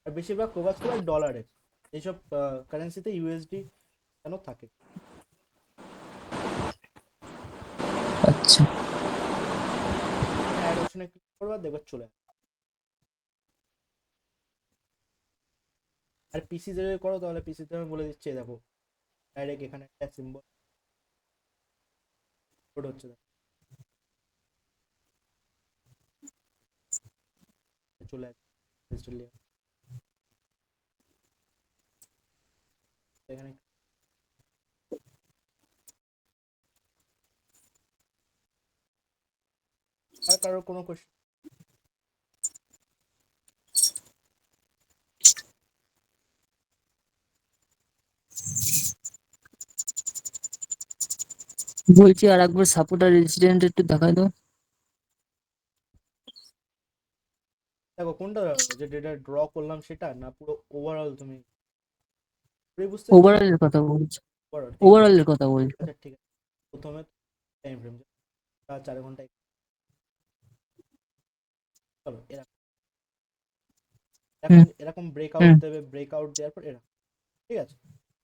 আর বেশিরভাগ ফোকাস করে ডলারে, এইসব কারেন্সিতে ইউএসডি কেন থাকে। আচ্ছা। অ্যাড অপশনে ক্লিক করবা, দেখবে চলে আসবে। আর পিসি যদি করো তাহলে পিসিতে আমি বলে দিচ্ছি, এই দেখো ডাইরেক্ট এখানে একটা সিম্বল কোড হচ্ছে, দেখো চলে আসবে ডিজিটালি এখানে। আর কারোর কোনো কোশ্চেন? বলছি আর একবার সাপোর্ট আর রেজিস্ট্যান্ট একটু দেখাই দাও। দেখো কোনটা যে ডেটা ড্র করলাম সেটা, না পুরো ওভারঅল তুমি পুরোই বুঝতে পারছো? ওভারঅলের কথা বলছি, ওভারঅল ঠিক আছে। ওভারঅলের কথা বলছি। আচ্ছা ঠিক আছে, প্রথমে টাইম ফ্রেম 4 ঘন্টায়, চলো এরকম হুম এরকম এরকম ব্রেকআউট হুম দেবে, ব্রেকআউট দেওয়ার পর এরকম, ঠিক আছে।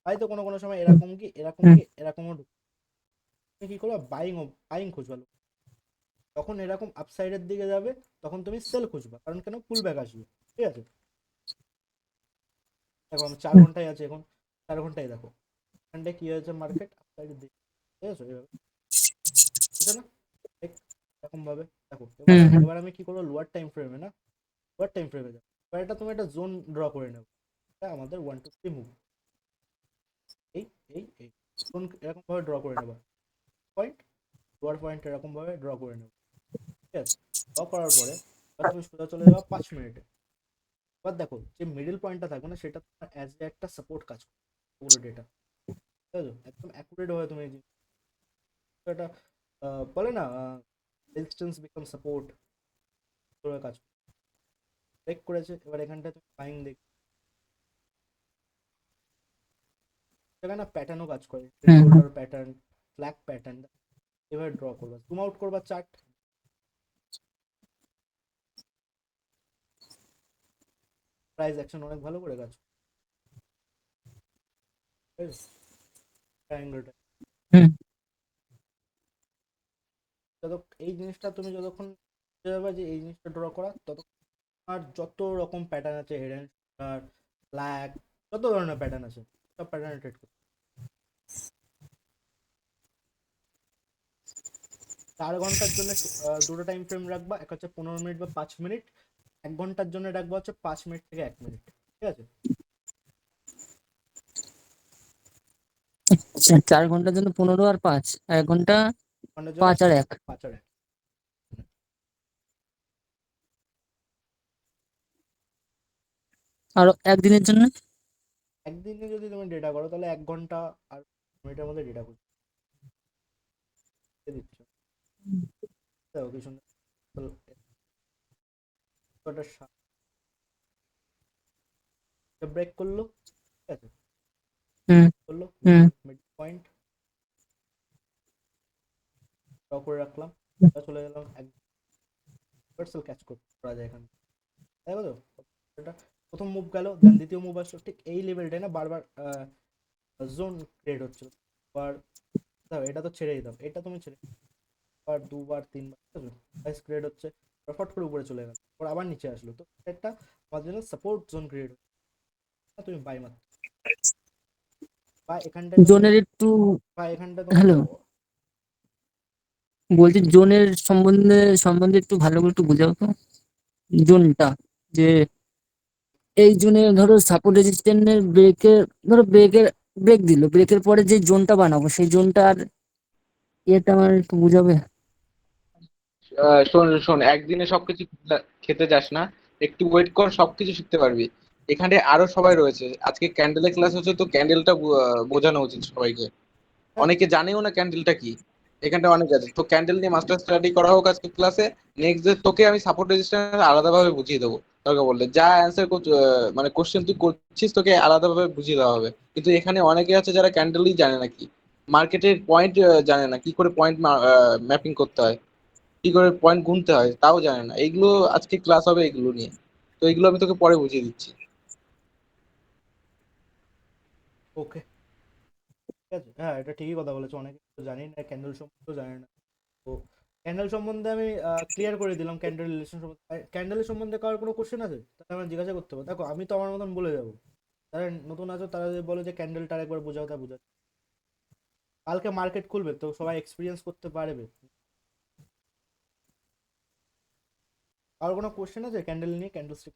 হয়তো কোনো কোনো সময় হুম এরকম হুম কি এরকমও তুমি কি করবে, বাইং খুঁজবা, তখন এরকম আপসাইডের দিকে যাবে, তখন তুমি সেল খুঁজবা, কারণ কেন পুল ব্যাক আসবে, ঠিক আছে। দেখো আমি 4 ঘন্টায় আছি এখন, 4 ঘন্টায় দেখো এখানটায় কি হয়েছে, মার্কেট আপসাইডের দিকে, ঠিক আছে এইভাবে, বুঝছো না? ঠিক এরকম ভাবে দেখো। হুম হুম এবার আমি কি করবো, লোয়ার টাইম ফ্রেমে না, লোয়ার টাইম ফ্রেমে যাবো, এবার এটা তুমি একটা জোন ড্র করে নেবো, এটা আমাদের 1 2 3 মুভ, এই এই জোন এরকম ভাবে ড্র করে নেবো, পয়েন্ট লোয়ার পয়েন্ট এরকম ভাবে ড্র করে নেবো, ঠিক আছে। ড্র করার পরে এবার তুমি সোজা চলে যাবে 5 মিনিটে। এবার দেখো যে মিডল পয়েন্টটা থাকবে না, সেটা তোমার অ্যাজ এ একটা সাপোর্ট কাজ করবে, ওগুলো ডেটা, ঠিক আছে, একদম অ্যাকুরেট ভাবে তুমি এটা বলে না রেজিস্ট্যান্স বিকাম সাপোর্ট করে কাজ ব্রেক করেছে। এবার এখানটায় তুমি বাইং দেখবে, সেখানে প্যাটার্নও কাজ করে, হুম হুম। হোল্ডার প্যাটার্ন, ফ্ল্যাগ প্যাটার্ন, এভাবে ড্র করবা, জুম আউট করবা চার্ট, প্রাইস অ্যাকশন অনেক ভালো করে কাজ করে, ট্রায়াঙ্গেলটা হুম যত এই জিনিসটা তুমি যতক্ষণ বুঝে যাবে যে এই জিনিসটা ড্র করা, ততক্ষণ আর যত রকম প্যাটার্ন আছে, হেড অ্যান্ড শোল্ডার, ফ্ল্যাগ, যত ধরনের প্যাটার্ন আছে সব প্যাটার্ন ট্রেড করতে। 4 ঘন্টার জন্য দুটো টাইম ফ্রেম রাখবা, একটা হচ্ছে 15 মিনিট বা 5 মিনিট, 1 ঘন্টার জন্য রাখবা হচ্ছে 5 মিনিট থেকে 1 মিনিট, ঠিক আছে। আচ্ছা, 4 ঘন্টার জন্য 15 আর 5, 1 ঘন্টা ঘন্টার জন্য 5 আর 1। 5 আর 1। আর একদিনের জন্য? একদিনে যদি তুমি ডেটা করো তাহলে 1 ঘন্টা আর মিনিটের মধ্যে ডেটা করতে দিচ্ছ, দেখো কি সুন্দর, তো ওটা ব্রেক করলো, ঠিক আছে, হুম করলো হুম মিড পয়েন্ট ড্র করে রাখলাম, চলে গেলাম ইউনিভার্সাল ক্যাচ করা যায় এখানে, তাই বলো। এটা প্রথম মুভ গেল, দেন দ্বিতীয় মুভ আসলো, ঠিক এই লেভেলটাই না বারবার জোন ক্রিয়েট হচ্ছিল, আবার দাও এটা তো ছেড়েই দাও, এটা তুমি ছেড়ে বার দুবার তিনবার, ঠিক আছে, প্রাইস ক্রিয়েট হচ্ছে, ফট করে উপরে চলে গেল, ওর আবার নিচে আসলো, তো একটা আমাদের জন্য সাপোর্ট জোন ক্রিয়েট হচ্ছে, তুমি বাই মাত্র, বা এখানটায় তুমি, জোনের একটু। বা এখানটায় তোমাকে হ্যালো। বলছি জোনের সম্বন্ধে সম্বন্ধে একটু ভালো করে একটু বোঝাও তো, জোনটা যে এই জোনে ধরো সাপোর্ট রেজিস্ট্যান্টের ব্রেকের, ধরো ব্রেক দিল, ব্রেকের পরে যে জোনটা বানাবো সেই জোনটার ইয়েটা আমার একটু বুঝাবে। শোন শোন, একদিনে সবকিছু খেতে যাস না, একটু ওয়েট কর, সবকিছু শিখতে পারবি। এখানে আরো সবাই রয়েছে, আজকে ক্যান্ডেলের ক্লাস হচ্ছে, তো ক্যান্ডেলটা বোঝানো উচিত সবাইকে। হ্যাঁ, অনেকে জানেও না ক্যান্ডেলটা কি। এখানটা অনেক আছে, তো ক্যান্ডেল নিয়ে মাস্টার স্টাডি করা হোক আজকে ক্লাসে। নেক্সট ডে তোকে আমি সাপোর্ট রেজিস্ট্যান্স আলাদাভাবে বুঝিয়ে দেবো। তোকে বললে যা অ্যান্সার মানে কোশ্চেন তুই করছিস, তোকে আলাদাভাবে বুঝিয়ে দেওয়া হবে। কিন্তু এখানে অনেকে আছে যারা ক্যান্ডেলই জানে না কি, মার্কেটের পয়েন্ট জানে না, কি করে পয়েন্ট ম্যাপিং করতে হয়, কি করে পয়েন্ট গুনতে হয় তাও জানে না। এইগুলো আজকে ক্লাস হবে এগুলো নিয়ে, তো এগুলো আমি তোকে পরে বুঝিয়ে দিচ্ছি। ওকে, ঠিক আছে। হ্যাঁ, এটা ঠিকই কথা বলেছো, অনেকে তো জানি না, ক্যান্ডেল সম্বন্ধেও জানে না। তো ক্যান্ডেল সম্বন্ধে আমি ক্লিয়ার করে দিলাম, ক্যান্ডেল রিলেশন সম্বন্ধে। ক্যান্ডেলের সম্বন্ধে কারোর কোনো কোশ্চেন আছে তাহলে আমার জিজ্ঞাসা করতে হবে। দেখো আমি তো আমার মতন বলে যাবো, যারা নতুন আছো তারা যদি বলে যে ক্যান্ডেলটা একবার বোঝাও, তা বোঝাও। কালকে মার্কেট খুলবে তো সবাই এক্সপিরিয়েন্স করতে পারবে। আর কোনো কোশ্চেন আছে ক্যান্ডেল নিয়ে, ক্যান্ডেল স্টিক?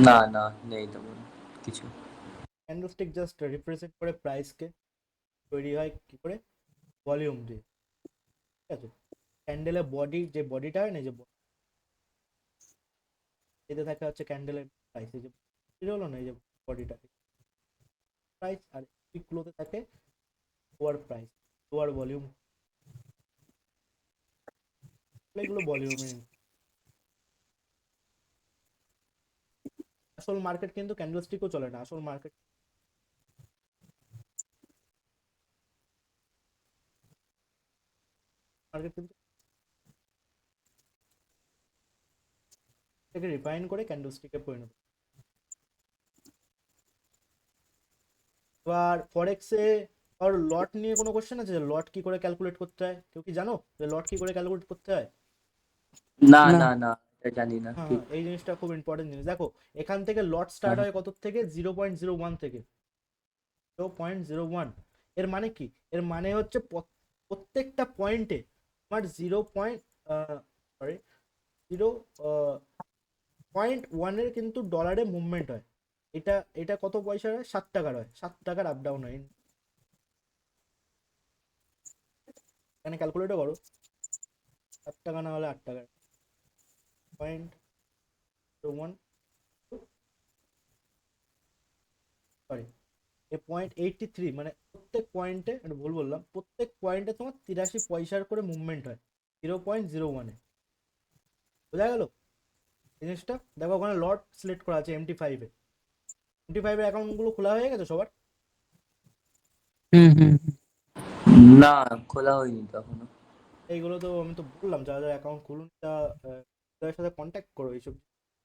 না না, নেই তেমন কিছু। ক্যান্ডেল স্টিক জাস্ট রিপ্রেজেন্ট করে প্রাইসকে, তৈরি হয় কি করে? ভলিউম দিয়ে, ঠিক আছে। ক্যান্ডেলের বডি, যে বডিটা হয় না, যে এতে থাকে হচ্ছে ক্যান্ডেলের প্রাইস, এই যে এটা হলো না, এই যে বডিটা প্রাইস, আর পিকগুলোতে থাকে লোয়ার প্রাইস, লোয়ার ভলিউম, এগুলো ভলিউমে। আসল মার্কেট কিন্তু ক্যান্ডেল স্টিকও চলে না, আসল মার্কেট মার্কেট কিন্তু এটাকে রিফাইন করে ক্যান্ডেল স্টিকে পরিণত। এবার ফরেক্সে আর লট নিয়ে কোনো কোশ্চেন আছে, যে লট কি করে ক্যালকুলেট করতে হয়? কেউ কি জানো যে লট কি করে ক্যালকুলেট করতে হয়? না না। না না, এটা জানি না হ্যাঁ ঠিক। হ্যাঁ, এই জিনিসটা খুব ইম্পর্টেন্ট জিনিস। দেখো এখান থেকে লট স্টার্ট হ্যাঁ। হয় কত থেকে? 0.01 থেকে, 0.01। এর মানে কি? এর মানে হচ্ছে প্রত্যেকটা পয়েন্টে আমার 0.01-এর কিন্তু ডলারে মুভমেন্ট হয়। এটা এটা কত পয়সার হয়? 7 টাকার হয়, 7 টাকার আপ ডাউন হয়। এখানে ক্যালকুলেটও করো, 7 টাকা না হলে 8 টাকা, 0.01, সরি, 0.83, মানে প্রত্যেক পয়েন্টে, এটা ভুল বললাম, প্রত্যেক পয়েন্টে তোমার 83 পয়সার করে মুভমেন্ট হয় 0.01-এ। বোঝা গেল জিনিসটা? দেখো ওখানে লট সিলেক্ট করা আছে MT5-এ। MT5-এর অ্যাকাউন্টগুলো খোলা হয়ে গেছে সবার? হুম হুম। না, খোলা হয়নি তো এখনো। এইগুলো তো আমি তো বললাম, যারা যারা অ্যাকাউন্ট খুলুন তা তাদের সাথে কন্ট্যাক্ট করো, এইসব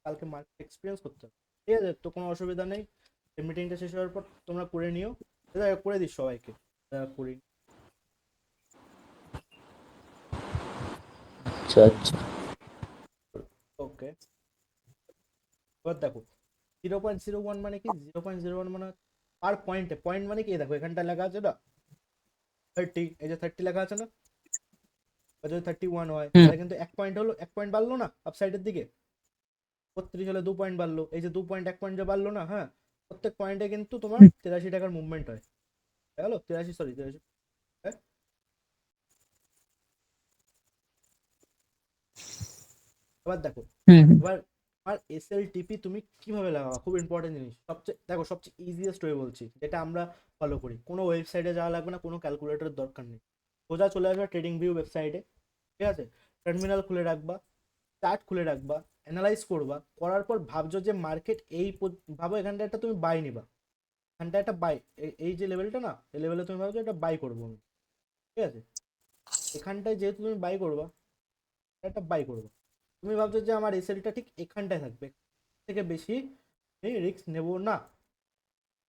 কালকে মার্কেট এক্সপিরিয়েন্স করতে হবে। ঠিক আছে, তো কোনো অসুবিধা নেই। মিটিংটা শেষ হওয়ার পর তোমরা করে নিও, এটা করে দিস সবাইকে, করি। আচ্ছা আচ্ছা। ওকে, এবার দেখো 0.01 মানে কি? 0.01 মানে পার পয়েন্টে, পয়েন্ট মানে কি? দেখো এখানটা লেখা আছে না 30, এই যে 30 লেখা আছে না? বা যদি 31 হয় হুম তাহলে কিন্তু 1 পয়েন্ট হলো, 1 পয়েন্ট বাড়লো না আপসাইডের দিকে? 32 হলে 2 পয়েন্ট বাড়লো, এই যে 2 পয়েন্ট 1 পয়েন্ট যে বাড়লো না, হ্যাঁ, প্রত্যেক পয়েন্টে কিন্তু তোমার 83 টাকার মুভমেন্ট হয়। গেলো 83, সরি 83। হ্যাঁ, এবার দেখো, হুম হুম। এবার আর SLTP তুমি কিভাবে লাগাও, খুব ইম্পর্টেন্ট জিনিস। সবচেয়ে দেখো, সবচেয়ে ইজিয়েস্ট ওয়ে বলছি, যেটা আমরা ফলো করি। কোনো ওয়েবসাইটে যাওয়া লাগবে না, কোনো ক্যালকুলেটরের দরকার নেই। সোজা চলে আসবে ট্রেডিং ভিউ ওয়েবসাইটে, ঠিক আছে। টার্মিনাল খুলে রাখবা, চার্ট খুলে রাখবা, অ্যানালাইজ করবা, করার পর ভাবছো যে মার্কেট এই ভাবো এখানটা একটা তুমি বাই নিবা, এখানটা একটা বাই, এই যে লেভেলটা না, এই লেভেলে তুমি ভাবছো এটা বাই করবো আমি, ঠিক আছে। এখানটায় যেহেতু তুমি বাই করবা, একটা বাই করবা, তুমি ভাবছো যে আমার এসএলটা ঠিক এখানটায় থাকবে, থেকে বেশি আমি রিস্ক নেব না,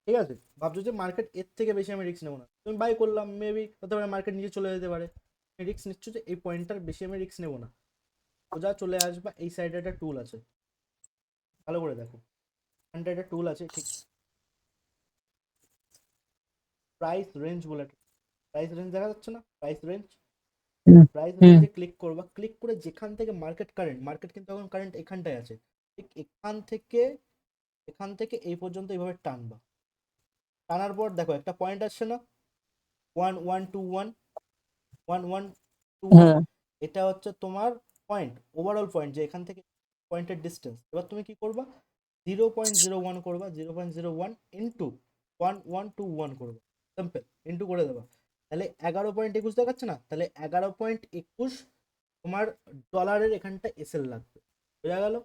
ঠিক আছে। ভাবছো যে মার্কেট এর থেকে বেশি আমি রিস্ক নেবো না, তুমি বাই করলাম, মেবি হতে পারে মার্কেট নিচে চলে যেতে পারে, রিস্ক নিচ্ছ যে এই পয়েন্টটার বেশি আমি রিস্ক নেবো না। সোজা চলে আসবা, এই সাইডে একটা টুল আছে, ভালো করে দেখো, এখানটা একটা টুল আছে, ঠিক প্রাইস রেঞ্জ বলে প্রাইস রেঞ্জ দেখা যাচ্ছে না, প্রাইস রেঞ্জ। হুম প্রাইস হুম রেঞ্জে ক্লিক করবা, ক্লিক করে যেখান থেকে মার্কেট কিন্তু এখন কারেন্ট এখানটায় আছে, ঠিক এখান থেকে এই পর্যন্ত এইভাবে টানবা। টানার পর দেখো একটা পয়েন্ট আসছে না, 1121, 1121, হ্যাঁ এটা হচ্ছে তোমার পয়েন্ট, ওভারঅল পয়েন্ট, যে এখান থেকে পয়েন্টের ডিস্টেন্স। এবার তুমি কি করবা, 0.01 করবা, 0.01 ইন্টু 1121 করবা, সিম্পল, ইন্টু করে দেবা। তাহলে 11.21 দেখাচ্ছে না, তাহলে 11.21 তোমার ডলারের এখানটা এসএল লাগবে, বোঝা গেল?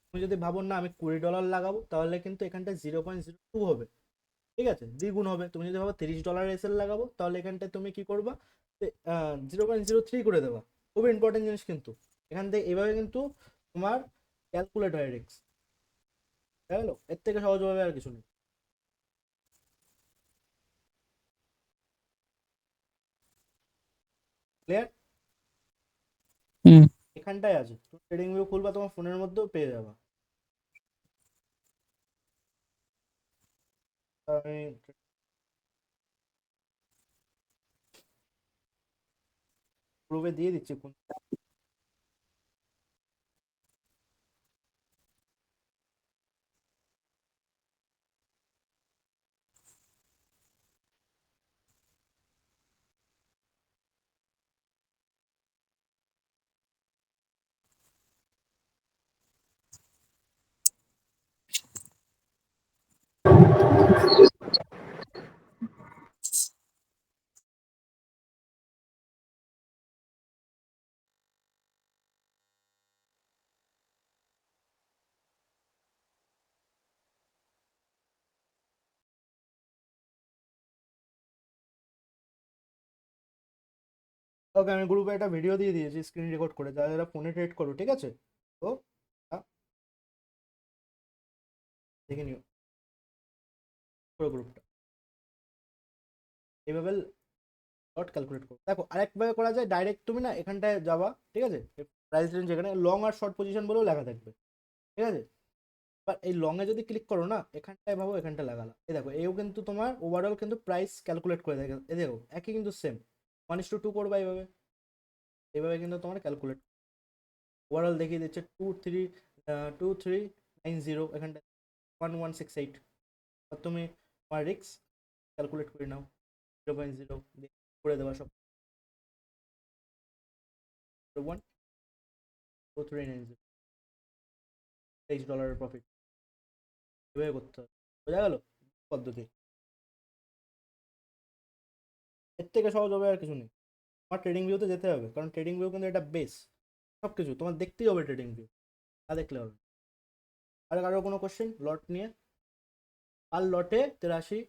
তুমি যদি ভাবো না আমি $20 লাগাবো, তাহলে কিন্তু এখানটা 0.02 হবে, ঠিক আছে, দ্বিগুণ হবে। তুমি যদি ভাবো $30 এসএল লাগাবো, তাহলে এখানটায় তুমি কি করবা, 0.03 করে দেবা। খুবই ইম্পর্টেন্ট জিনিস কিন্তু, এখান থেকে এইভাবে কিন্তু তোমার ক্যালকুলেট হয় রিস্ক, বুঝা গেল? এর থেকে সহজভাবে আর কিছু নেই। ক্লিয়ার? হুম এখানটায় আছে, তুমি ট্রেডিং ভিউ খুলবা, তোমার ফোনের মধ্যেও পেয়ে যাবা। আমি গ্রুপে দিয়ে দিচ্ছি কোন। ওকে, আমি গ্রুপে একটা ভিডিও দিয়ে দিয়েছি স্ক্রিন রেকর্ড করে, যারা যারা ফোনে ট্রেড করো, ঠিক আছে? তো দেখে নিও পুরো গ্রুপটা, এইভাবে লট ক্যালকুলেট করো। দেখো আরেকভাবে করা যায়, ডাইরেক্ট তুমি না এখানটায় যাবা, ঠিক আছে, প্রাইস রেঞ্জ এখানে লং আর শর্ট পজিশন বলেও লেখা থাকবে, ঠিক আছে? বাট এই লং এ যদি ক্লিক করো না, এখানটায় ভাবো এখানটা লাগালা, এই দেখো এও কিন্তু তোমার ওভারঅল কিন্তু প্রাইস ক্যালকুলেট করে দেখো, এই দেখো একই কিন্তু সেম, 1:2 করবা এইভাবে, এইভাবে কিন্তু তোমার ক্যালকুলেট ওভারঅল দেখিয়ে দিচ্ছে 2390, এখানটা 1168। তুমি তোমার রিক্স ক্যালকুলেট করে নাও, 0.0 করে দেওয়া সব, 12390, $23 প্রফিট, এভাবে করতে হবে, বোঝা গেল পদ্ধতি? এর থেকে সহজ হবে আর কিছু নেই। আমার ট্রেডিং ভিউতে যেতে হবে, কারণ ট্রেডিং ভিউ কিন্তু এটা বেস, সব কিছু তোমার দেখতেই হবে ট্রেডিং ভিউ, তা দেখলে হবে। আর কারো কোনো কোশ্চেন লট নিয়ে? আর লটে 83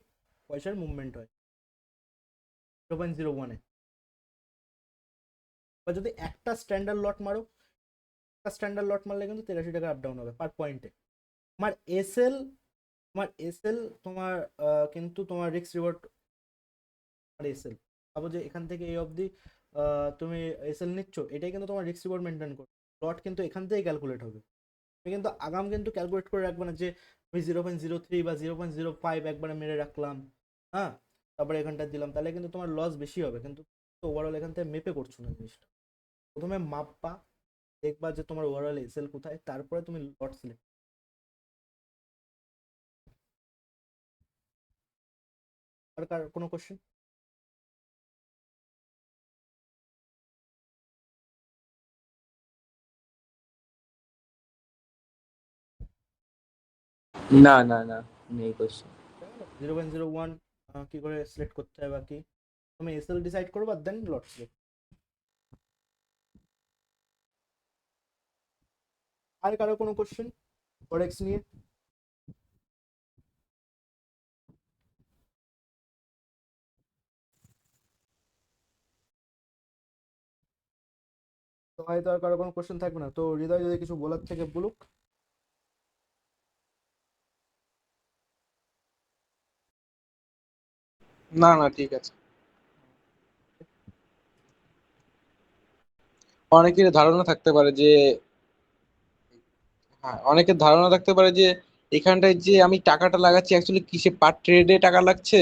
পয়সার মুভমেন্ট হয় 0.01-এ। বা যদি একটা স্ট্যান্ডার্ড লট মারো, একটা স্ট্যান্ডার্ড লট মারলে কিন্তু 83 টাকা আপ ডাউন হবে পার পয়েন্টে। তোমার এসএল তোমার কিন্তু তোমার রিস্ক রিওয়ার্ড আর এসএল, ভাবো যে এখান থেকে এই অবধি তুমি এসএল নিচ্ছ, এটাই কিন্তু তোমার রিস্ক রিওয়ার্ড মেনটেন করো, লট কিন্তু এখান থেকেই ক্যালকুলেট হবে। তুমি কিন্তু আগাম কিন্তু ক্যালকুলেট করে রাখবে না যে আমি 0.03 বা 0.05 একবারে মেরে রাখলাম, হ্যাঁ, তারপরে এখানটা দিলাম, তাহলে কিন্তু তোমার লস বেশি হবে, কিন্তু ওভারঅল এখান থেকে মেপে করছো না জিনিসটা। প্রথমে মাপবা, দেখবা যে তোমার ওভারঅল এসএল কোথায়, তারপরে তুমি লট সিলেক্ট। আর কার কোনো কোশ্চেন? না না না, নেই কোশ্চেন। 0.01 কি করে সিলেক্ট করতে হয় বাকি, তুমি এসএল ডিসাইড করবা, দেন লট সিলেক্ট। আর কারো কোনো কোশ্চেন ফরেক্স নিয়ে? তো হয়তো আর কারো কোনো কোশ্চেন থাকবে না, তো হৃদয় যদি কিছু বলার থেকে বলুক। না না, ঠিক আছে। অনেকের ধারণা থাকতে পারে যে, হ্যাঁ, অনেকের ধারণা থাকতে পারে যে এখানটায় যে আমি টাকাটা লাগাচ্ছি অ্যাকচুয়ালি কিসে, পার ট্রেডে টাকা লাগছে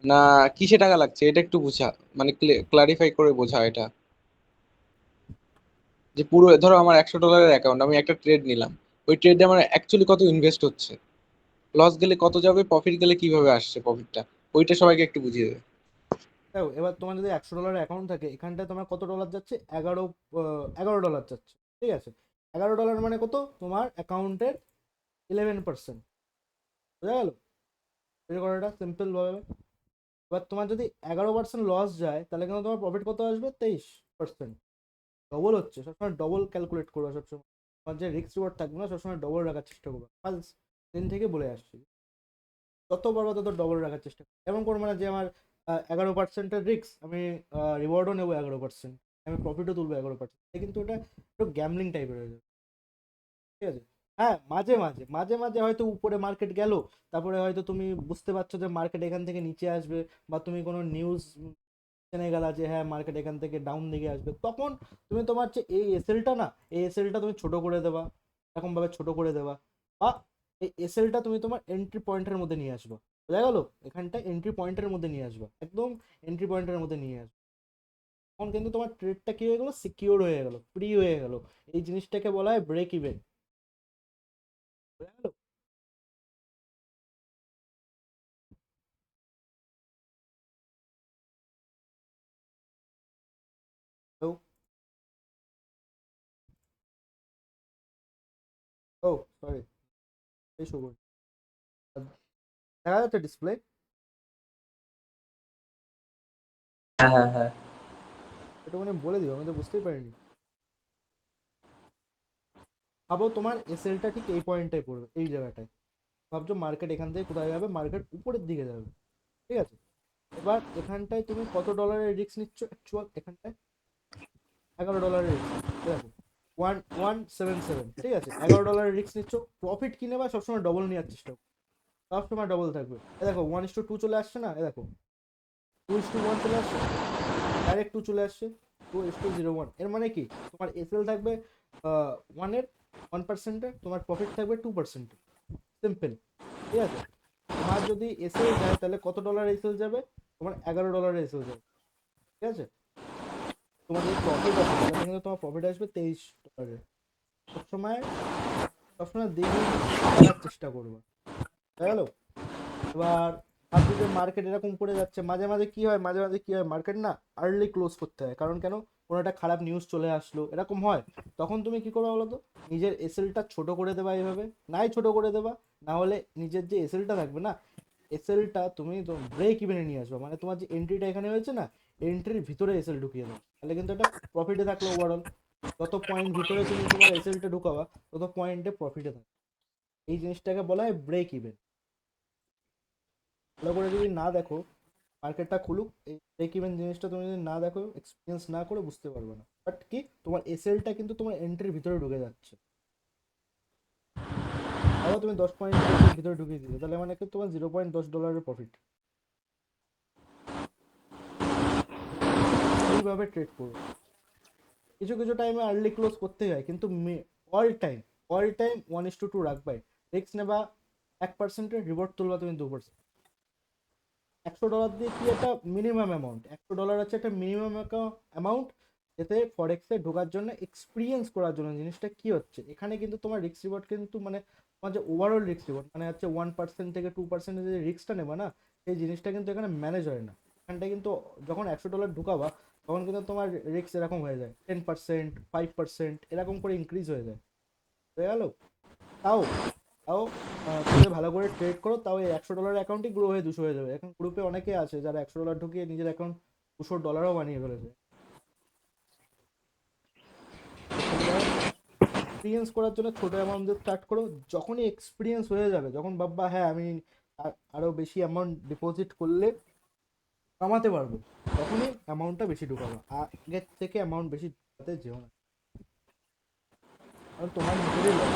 না কিসে টাকা লাগছে এটা একটু বুঝা, মানে ক্লারিফাই করে বোঝা এটা। যে পুরো ধরো আমার $100 অ্যাকাউন্ট, আমি একটা ট্রেড নিলাম, ওই ট্রেডে আমার অ্যাকচুয়ালি কত ইনভেস্ট হচ্ছে, লস গেলে কত যাবে, প্রফিট গেলে কিভাবে আসছে প্রফিটটা, ওইটা সবাইকে একটু বুঝিয়ে দেবে। দেখো এবার তোমার যদি $100 অ্যাকাউন্ট থাকে, এখানটায় তোমার কত ডলার যাচ্ছে? 11 $11 যাচ্ছে। ঠিক আছে, $11 মানে কত? তোমার অ্যাকাউন্টের 11%। বুঝা গেল? এটা করাটা সিম্পল ভাবে। এবার তোমার যদি 11% লস যায়, তাহলে কিন্তু তোমার প্রফিট কত আসবে? 23%। ডবল হচ্ছে, সবসময় ডবল ক্যালকুলেট করবে সবসময়। তোমার যে রিস্ক রিওয়ার্ড থাকবে না, সবসময় ডবল রাখার চেষ্টা করবে। ফার্স্ট দিন থেকে বলে আসছি, যত পারবো তত ডবল রাখার চেষ্টা করবে। এমন করবো না যে আমার 11%-এর রিস্ক, আমি রিওয়ার্ডও নেবো 11%, আমি প্রফিটও তুলবো 11%। কিন্তু ওটা একটু গ্যামলিং টাইপের হয়ে যাবে। ঠিক আছে, হ্যাঁ মাঝে মাঝে মাঝে মাঝে হয়তো উপরে মার্কেট গেল, তারপরে হয়তো তুমি বুঝতে পারছো যে মার্কেট এখান থেকে নিচে আসবে, বা তুমি কোনো নিউজ জেনে গেলা যে হ্যাঁ মার্কেট এখান থেকে ডাউন দিকে আসবে, তখন তুমি তোমার যে এই এসএলটা না, এই এসএলটা তুমি ছোট করে দেবা, এরকম ভাবে ছোট করে দেবা, বা এই এসএলটা তুমি তোমার এন্ট্রি পয়েন্টের মধ্যে নিয়ে আসবা। বোঝা গেল? এখানটা এন্ট্রি পয়েন্টের মধ্যে নিয়ে আসবা, একদম এন্ট্রি পয়েন্টের মধ্যে নিয়ে আসবা। তখন কিন্তু তোমার ট্রেডটা কি হয়ে গেল? সিকিউর হয়ে গেল, ফ্রি হয়ে গেল। এই জিনিসটাকে বলা হয় ব্রেক ইভেন। বোঝা গেল? তো ও সরি, এই শো করছি। দেখা যাচ্ছে ডিসপ্লে? হ্যাঁ হ্যাঁ হ্যাঁ। একটু মানে বলে দিও, আমি তো বুঝতেই পারিনি। ভাবো তোমার এসএলটা ঠিক এই পয়েন্টটায় পড়বে, এই জায়গাটায়। ভাবছো মার্কেট এখান থেকে কোথায় যাবে? মার্কেট উপরের দিকে যাবে। ঠিক আছে, এবার এখানটায় তুমি কত ডলারের রিস্ক নিচ্ছ অ্যাকচুয়াল? এখানটায় $11 রিস্ক। দেখো 1177। ঠিক আছে, $11 রিস্ক নিচ্ছ, প্রফিট কিনে বা সবসময় ডবল নেওয়ার চেষ্টা করো, সবসময় ডবল থাকবে। এ দেখো 1:2 চলে আসছে না? এ দেখো 2:1 চলে আসছে, ডাইরেক্ট 2 চলে আসছে, 2:01। এর মানে কি? তোমার এসএল থাকবে 1%, তোমার প্রফিট থাকবে 2%। সিম্পল। ঠিক আছে, তোমার যদি এসএল যায় তাহলে কত ডলার এসএল যাবে? তোমার $11 এসএল যাবে। ঠিক আছে, তোমার যদি প্রফিট আসে তাহলে কিন্তু তোমার প্রফিট আসবে $23। সবসময় সবসময় দ্বিগুণ রাখার চেষ্টা করবে। বুঝা গেল? এবার ভাবছি যে মার্কেট এরকম করে যাচ্ছে, মাঝে মাঝে কি হয়, মাঝে মাঝে কি হয়, মার্কেট না আর্লি ক্লোজ করতে হয়। কারণ কেন? কোনো একটা খারাপ নিউজ চলে আসলো, এরকম হয়। তখন তুমি কি করবে বলো তো? নিজের এসএলটা ছোট করে দেবা এইভাবে, নাই ছোট করে দেবা, না হলে নিজের যে এসএলটা থাকবে না, এসএলটা তুমি তো ব্রেক ইভেনে নিয়ে আসবে। মানে তোমার যে এন্ট্রিটা এখানে হয়েছে না, এন্ট্রির ভিতরে এসএল ঢুকিয়ে দাও, তাহলে কিন্তু এটা প্রফিটে থাকলো ওভারঅল। যত পয়েন্ট ভিতরে তুমি তোমার এসএলটা ঢুকাবা, তত পয়েন্টে প্রফিটে থাকবে। এই জিনিসটাকে বলা হয় ব্রেক ইভেন। ভালো করে যদি না দেখো, মার্কেটটা খুলুক, এই ব্রেক ইভেন জিনিসটা তুমি যদি না দেখো, এক্সপিরিয়েন্স না করে, বুঝতে পারবে না। বাট কি, তোমার এসএলটা কিন্তু তোমার এন্ট্রির ভিতরে ঢুকে যাচ্ছে। আবার তুমি 10 পয়েন্টের এসএল ভিতরে ঢুকিয়ে দিলে, তাহলে মানে কি তোমার $0.10 প্রফিট। এইভাবে ট্রেড করো। কিছু কিছু টাইমে আর্লি ক্লোজ করতেই হয়, কিন্তু অল টাইম, অল টাইম 1:2 রাখবাই। রিস্ক নেবা 1%, রিওয়ার্ড তুলবা তুমি 2%। $100 দিয়ে কি একটা মিনিমাম অ্যামাউন্ট, $100 আছে একটা মিনিমাম অ্যামাউন্ট, এতে ফরেক্সে ঢোকার জন্য, এক্সপিরিয়েন্স করার জন্য জিনিসটা কি হচ্ছে। এখানে কিন্তু তোমার রিস্ক রিওয়ার্ড কিন্তু মানে তোমার যে ওভারঅল রিস্ক রিওয়ার্ড মানে হচ্ছে 1% থেকে 2% যে রিস্কটা নেবা না, সেই জিনিসটা কিন্তু এখানে ম্যানেজ হয় না। এখানটায় কিন্তু যখন $100 ঢুকাবা, তখন কিন্তু তোমার রিস্ক এরকম হয়ে যায় 10%, 5% এরকম করে ইনক্রিজ হয়ে যায়। হয়ে গেল? তাও তাও তুমি যদি ভালো করে ট্রেড করো, তাও এই $100 অ্যাকাউন্টই গ্রো হয়ে 200 হয়ে যাবে। এখন গ্রুপে অনেকে আছে যারা $100 ঢুকিয়ে নিজের অ্যাকাউন্ট $200 বানিয়ে ফেলেছে। এক্সপিরিয়েন্স করার জন্য ছোট অ্যামাউন্ট দিয়ে স্টার্ট করো। যখনই এক্সপিরিয়েন্স হয়ে যাবে, যখন ভাববা হ্যাঁ আমি আরো বেশি অ্যামাউন্ট ডিপোজিট করলে কামাতে পারবো, তখনই অ্যামাউন্টটা বেশি ঢুকাবো। আগের থেকে অ্যামাউন্ট বেশি ঢুকাতে যেও না, কারণ তোমার নিজেরই লস।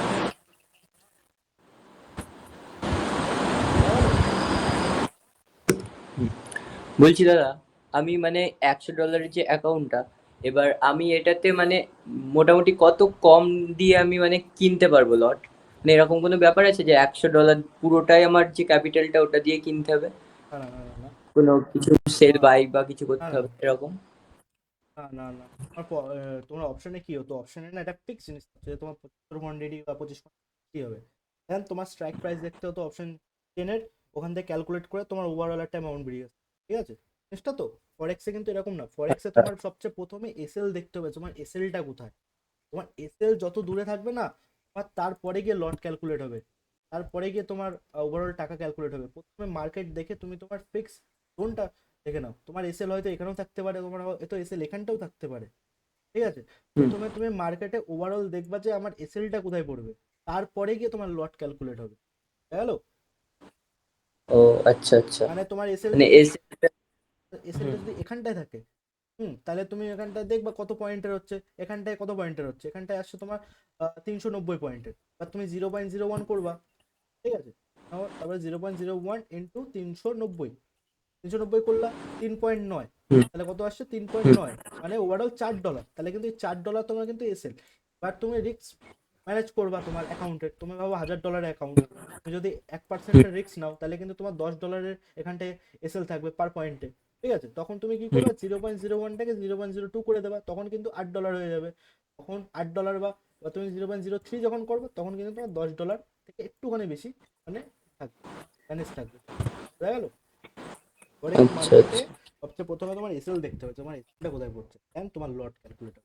বলছি দাদা, আমি মানে $100 যে অ্যাকাউন্টটা, এবার আমি এটাতে মানে মোটামুটি কত কম দিয়ে আমি মানে কিনতে পারবো লট? মানে এরকম কোনো ব্যাপার আছে যে $100 পুরোটাই আমার যে ক্যাপিটালটা ওটা দিয়ে কিনতে হবে? না না না না না, কোনো কিছু সেল বাই বা কিছু না করতে না হবে এরকম? না তোমার অপশনে কি হতো, অপশনে না একটা ফিক্স জিনিস থাকছে যে তোমার 75 কোয়ান্টিটি বা 25 কি হবে, দেন তোমার স্ট্রাইক প্রাইস দেখতে হতো অপশন 10 এর, ওখান থেকে ক্যালকুলেট করে তোমার ওভারঅল একটা অ্যামাউন্ট বেরিয়ে আসে। ঠিক আছে, জিনিসটা তো ফরেক্সে কিন্তু এরকম না, ফরেক্সে তোমার সবচেয়ে প্রথমে এসএল দেখতে হবে, তোমার এসএলটা কোথায়। তোমার এসএল যত দূরে থাকবে না, তোমার তারপরে গিয়ে লট ক্যালকুলেট হবে, তারপরে গিয়ে তোমার ওভারঅল টাকা ক্যালকুলেট হবে। প্রথমে মার্কেট দেখে তুমি তোমার ফিক্স কোনটা দেখে নাও, তোমার এসএল হয়তো এখানেও থাকতে পারে, তোমার হয়তো এসএল এখানটাও থাকতে পারে। ঠিক আছে, হুম। প্রথমে তুমি মার্কেটে ওভারঅল দেখবা যে আমার এসএলটা কোথায় পড়বে, তারপরে গিয়ে তোমার লট ক্যালকুলেট হবে। গেল, ও আচ্ছা আচ্ছা, মানে তোমার এসএলটা মানে যদি এস এসএলটা যদি এখানটায় থাকে, তাহলে তুমি এখানটায় দেখবা কত পয়েন্টের হচ্ছে, এখানটায় কত পয়েন্টের হচ্ছে, এখানটায় আসছে তোমার 390 পয়েন্টের, বা তুমি 0.01 করবা। ঠিক আছে, তারপরে 0.01 ইন্টু 390, 390 করলা 3.9, হুম তাহলে কত আসছে 3.9, হুম মানে ওভারঅল $4। তাহলে কিন্তু এই $4 তোমার কিন্তু এসএল। বাট তুমি রিস্ক ম্যানেজ করবা তোমার অ্যাকাউন্টের, তুমি ভাবো $1000 অ্যাকাউন্ট, তুমি যদি 1% রিস্ক নাও তাহলে কিন্তু তোমার $10 এখানটায় এসএল থাকবে পার পয়েন্টে। ঠিক আছে, তখন তুমি কি হুম। করবে, 0.01টাকে 0.02 করে দেবা, তখন কিন্তু $8 হয়ে যাবে। তখন $8 বা তুমি 0.03 যখন করবে তখন কিন্তু তোমার $10 থেকে একটুখানি বেশি মানে থাকবে, ম্যানেজ থাকবে। বুঝা গেল? ফরেক্স আচ্ছা মার্কেটে আচ্ছা। সবচেয়ে প্রথমে তোমার এসএল দেখতে হবে, তোমার এসএলটা কোথায় পড়ছে, দেন তোমার লট ক্যালকুলেটর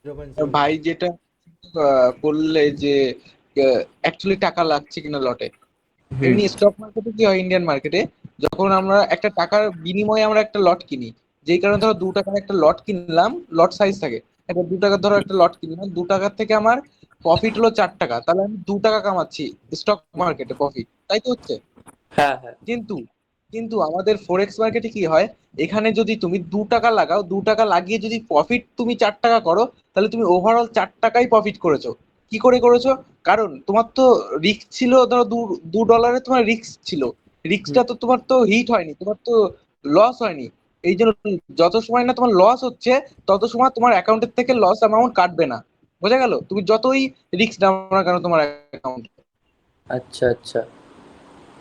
0.01। ভাই যেটা করলে যে অ্যাকচুয়ালি টাকা লাগছে কিনা লটে, হুম এমনি স্টক মার্কেটে কি হয়, ইন্ডিয়ান মার্কেটে যখন আমরা একটা টাকার বিনিময়ে আমরা একটা লট কিনি, যেই কারণে ধরো 2 টাকার একটা লট কিনলাম, লট সাইজ থাকে, একটা 2 টাকার ধরো একটা লট কিনলাম, 2 টাকার থেকে আমার প্রফিট হলো 4 টাকা, তাহলে আমি 2 টাকা কামাচ্ছি স্টক মার্কেটে প্রফিট, তাই তো হচ্ছে। হ্যাঁ হ্যাঁ। কিন্তু কিন্তু আমাদের ফরেক্স মার্কেটে কি হয়, এখানে যদি তুমি 2 টাকা লাগাও, 2 টাকা লাগিয়ে যদি প্রফিট তুমি 4 টাকা করো, তাহলে তুমি ওভারঅল 4 টাকাই প্রফিট করেছো। কি করে করেছো? কারণ তোমার তো রিস্ক ছিল, ধরো $2 তোমার রিস্ক ছিল, হুম রিস্কটা তো তোমার তো হিট হয়নি, তোমার তো লস হয়নি। এই জন্য যত সময় না তোমার লস হচ্ছে, তত সময় তোমার অ্যাকাউন্টের থেকে লস অ্যামাউন্ট কাটবে না। বোঝা গেল? তুমি যতই রিস্ক নাও না কেন তোমার অ্যাকাউন্ট, আচ্ছা আচ্ছা।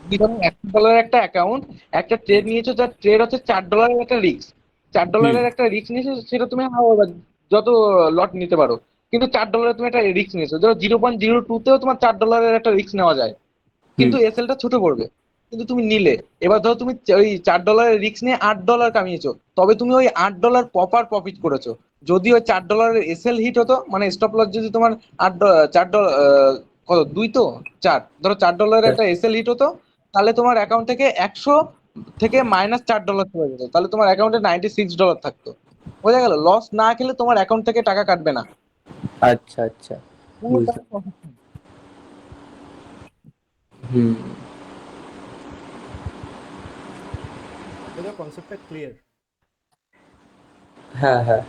তুমি ধরো $100 একটা অ্যাকাউন্ট, একটা ট্রেড নিয়েছো, যার ট্রেড হচ্ছে $4 একটা রিস্ক, চার হুম ডলারের একটা রিস্ক নিয়েছো, সেটা তুমি যত লট নিতে পারো, কিন্তু $4 তুমি একটা রিস্ক নিয়েছো, ধরো 0.02তেও তোমার $4 একটা রিস্ক নেওয়া যায়, হুম কিন্তু এসএলটা ছোট পড়বে, কিন্তু তুমি নিলে। এবার ধরো তুমি ওই $4 রিস্ক নিয়ে $8 কামিয়েছো, তবে তুমি ওই $8 প্রপার প্রফিট করেছো। যদি ওই $4 এসএল হিট হতো, মানে স্টপ লস যদি তোমার $4, কত 2 তো 4, ধরো $4 একটা এসএল হিট হতো, তাহলে তোমার অ্যাকাউন্ট থেকে 100 থেকে -$4 চলে যেত, তাহলে তোমার অ্যাকাউন্টে $96 থাকতো। বোঝা গেল? লস না খেলে তোমার অ্যাকাউন্ট থেকে টাকা কাটবে না, আচ্ছা আচ্ছা, পুরো টাকা বুঝলাম। profit। হুম এটা কনসেপ্টটা ক্লিয়ার, হ্যাঁ হ্যাঁ।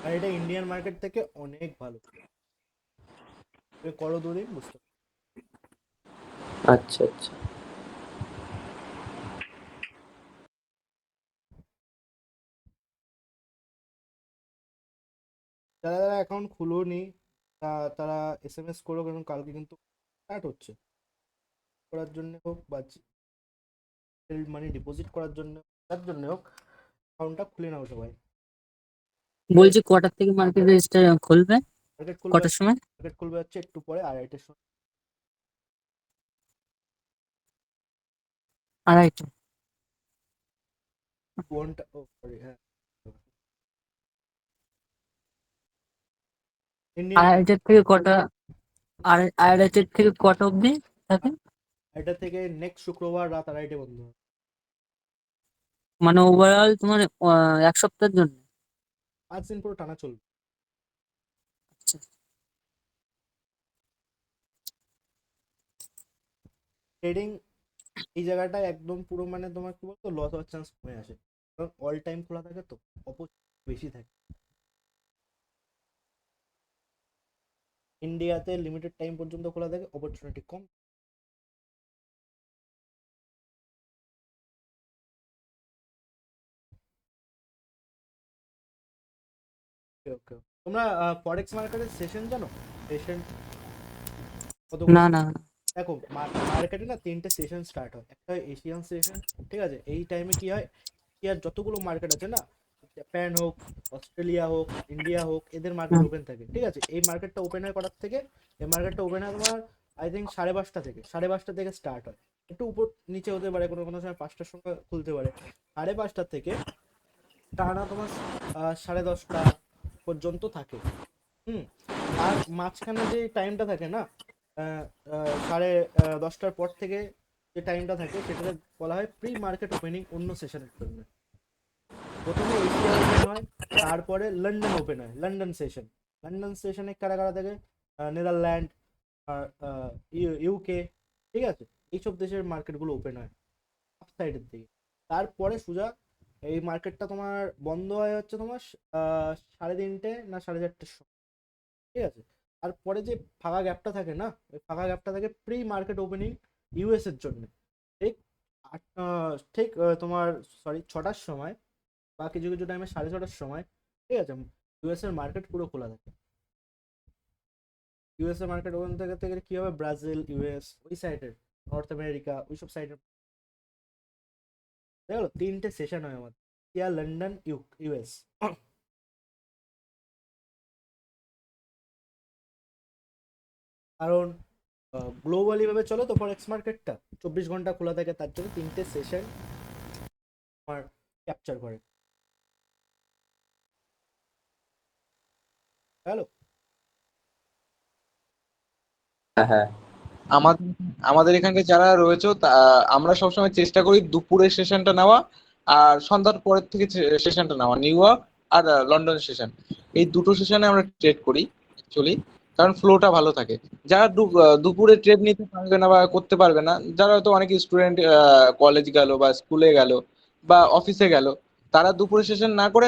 আর এটা ইন্ডিয়ান মার্কেট থেকে অনেক ভালো, তুমি করো 2 দিন বুঝতে পারবে। আচ্ছা আচ্ছা। যারা যারা অ্যাকাউন্ট খুলোনি তারা এসএমএস করো, কারণ কালকে কিন্তু স্টার্ট হচ্ছে, করার জন্য হোক বা মানি ডিপোজিট করার জন্য, তার জন্য হোক অ্যাকাউন্টটা খুলে নাও সবাই। বলছি কটার থেকে মার্কেট রেজিস্টার খুলবে, মার্কেট খুলবে, কটার সময়? মার্কেট খুলবে হচ্ছে একটু পরে 2:30টার সময়। 2:30? ঘন্টা, ও সরি, হ্যাঁ, ইন্ডিয়ান টাইম। 2:30 থেকে কটা? 2:30 থেকে কটা অবধি থাকে? এটা থেকে নেক্সট শুক্রবার রাত 2:30 বন্ধ হবে। মানে ওভারঅল তোমার 1 সপ্তাহের জন্য? 5 দিন পুরো টানা চলবে আচ্ছা। ট্রেডিং। এই জায়গাটায় একদম পুরো মানে তোমার কি বলতো লস হওয়ার চান্স কমে আসে, কারণ অল টাইম খোলা থাকে তো, অপরচুনিটি বেশি থাকে। ইন্ডিয়াতে লিমিটেড টাইম পর্যন্ত খোলা থাকে, অপরচুনিটি কম। ওকে ওকে, তোমরা ফরেক্স মার্কেটের সেশন জানো? সেশন কতগুলো না না session? না। দেখো মার্কেটে না 3টে সেশন স্টার্ট হয়। একটা হয় এশিয়ান সেশন, ঠিক আছে? এই টাইমে কি হয়, এশিয়ার যতগুলো মার্কেট আছে না, জাপান হোক, অস্ট্রেলিয়া হোক, ইন্ডিয়া হোক, এদের মার্কেট ওপেন থাকে, ঠিক আছে? এই মার্কেটটা ওপেন হয় করার থেকে, এই মার্কেটটা ওপেন হয় তোমার আই থিঙ্ক 5:30 থেকে, 5:30 থেকে স্টার্ট হয়। একটু উপর নিচে হতে পারে, কোনো কোনো সময় 5টার সময় খুলতে পারে। 5:30 থেকে টানা তোমার 10:30 পর্যন্ত থাকে। হুম। আর মাঝখানে যে টাইমটা থাকে না, 10:30টার পর থেকে যে টাইমটা থাকে সেটাকে বলা হয় প্রি মার্কেট ওপেনিং অন্য সেশনের জন্য। প্রথমে এশিয়া ওপেন হয়, তারপরে লন্ডন ওপেন হয়, লন্ডন সেশন। লন্ডন সেশনে কারা কারা থাকে, নেদারল্যান্ড আর ইউকে, ঠিক আছে? এইসব দেশের মার্কেটগুলো ওপেন হয় আপ সাইডের দিকে। তারপরে সোজা এই মার্কেটটা তোমার বন্ধ হয় হচ্ছে তোমার 3:30 না 4:30 সময়, ঠিক আছে? তারপরে যে ফাঁকা গ্যাপটা থাকে না, ওই ফাঁকা গ্যাপটা থাকে প্রি মার্কেট ওপেনিং ইউএস এর জন্য। ঠিক ঠিক তোমার সরি 6টার সময় বা কিছু কিছু টাইমে 6:30টার সময়, ঠিক আছে? ইউএস এর মার্কেট পুরো খোলা থাকে। ইউএস এর মার্কেট ওখান থেকে থেকে কি হবে, ব্রাজিল, ইউএস, ওই সাইডের, নর্থ আমেরিকা, ওইসব সাইডের, ঠিক হলো? 3টে সেশন হয় আমাদের, ইয়া লন্ডন, ইউএস। কারণ গ্লোবালি ভাবে চলে তো ফরেক্স মার্কেটটা, 24 ঘন্টা খোলা থাকে, তার জন্য 3টে সেশন আমার ক্যাপচার করে। হ্যালো। হ্যাঁ হ্যাঁ। আমাদের আমাদের এখানে যারা রয়েছে আমরা সবসময় চেষ্টা করি দুপুরের সেশনটা নেওয়া, আর সন্ধ্যার পরের থেকে সেশনটা নেওয়া, নিউ ইয়র্ক আর লন্ডন সেশন। এই দুটো সেশনে আমরা ট্রেড করি অ্যাকচুয়ালি, কারণ ফ্লোটা ভালো থাকে। যারা দুপুরে ট্রেড নিতে পারবে না বা করতে পারবে না, যারা হয়তো অনেক স্টুডেন্ট কলেজ গেল বা স্কুলে গেল বা অফিসে গেল, তারা দুপুরে সেশন না করে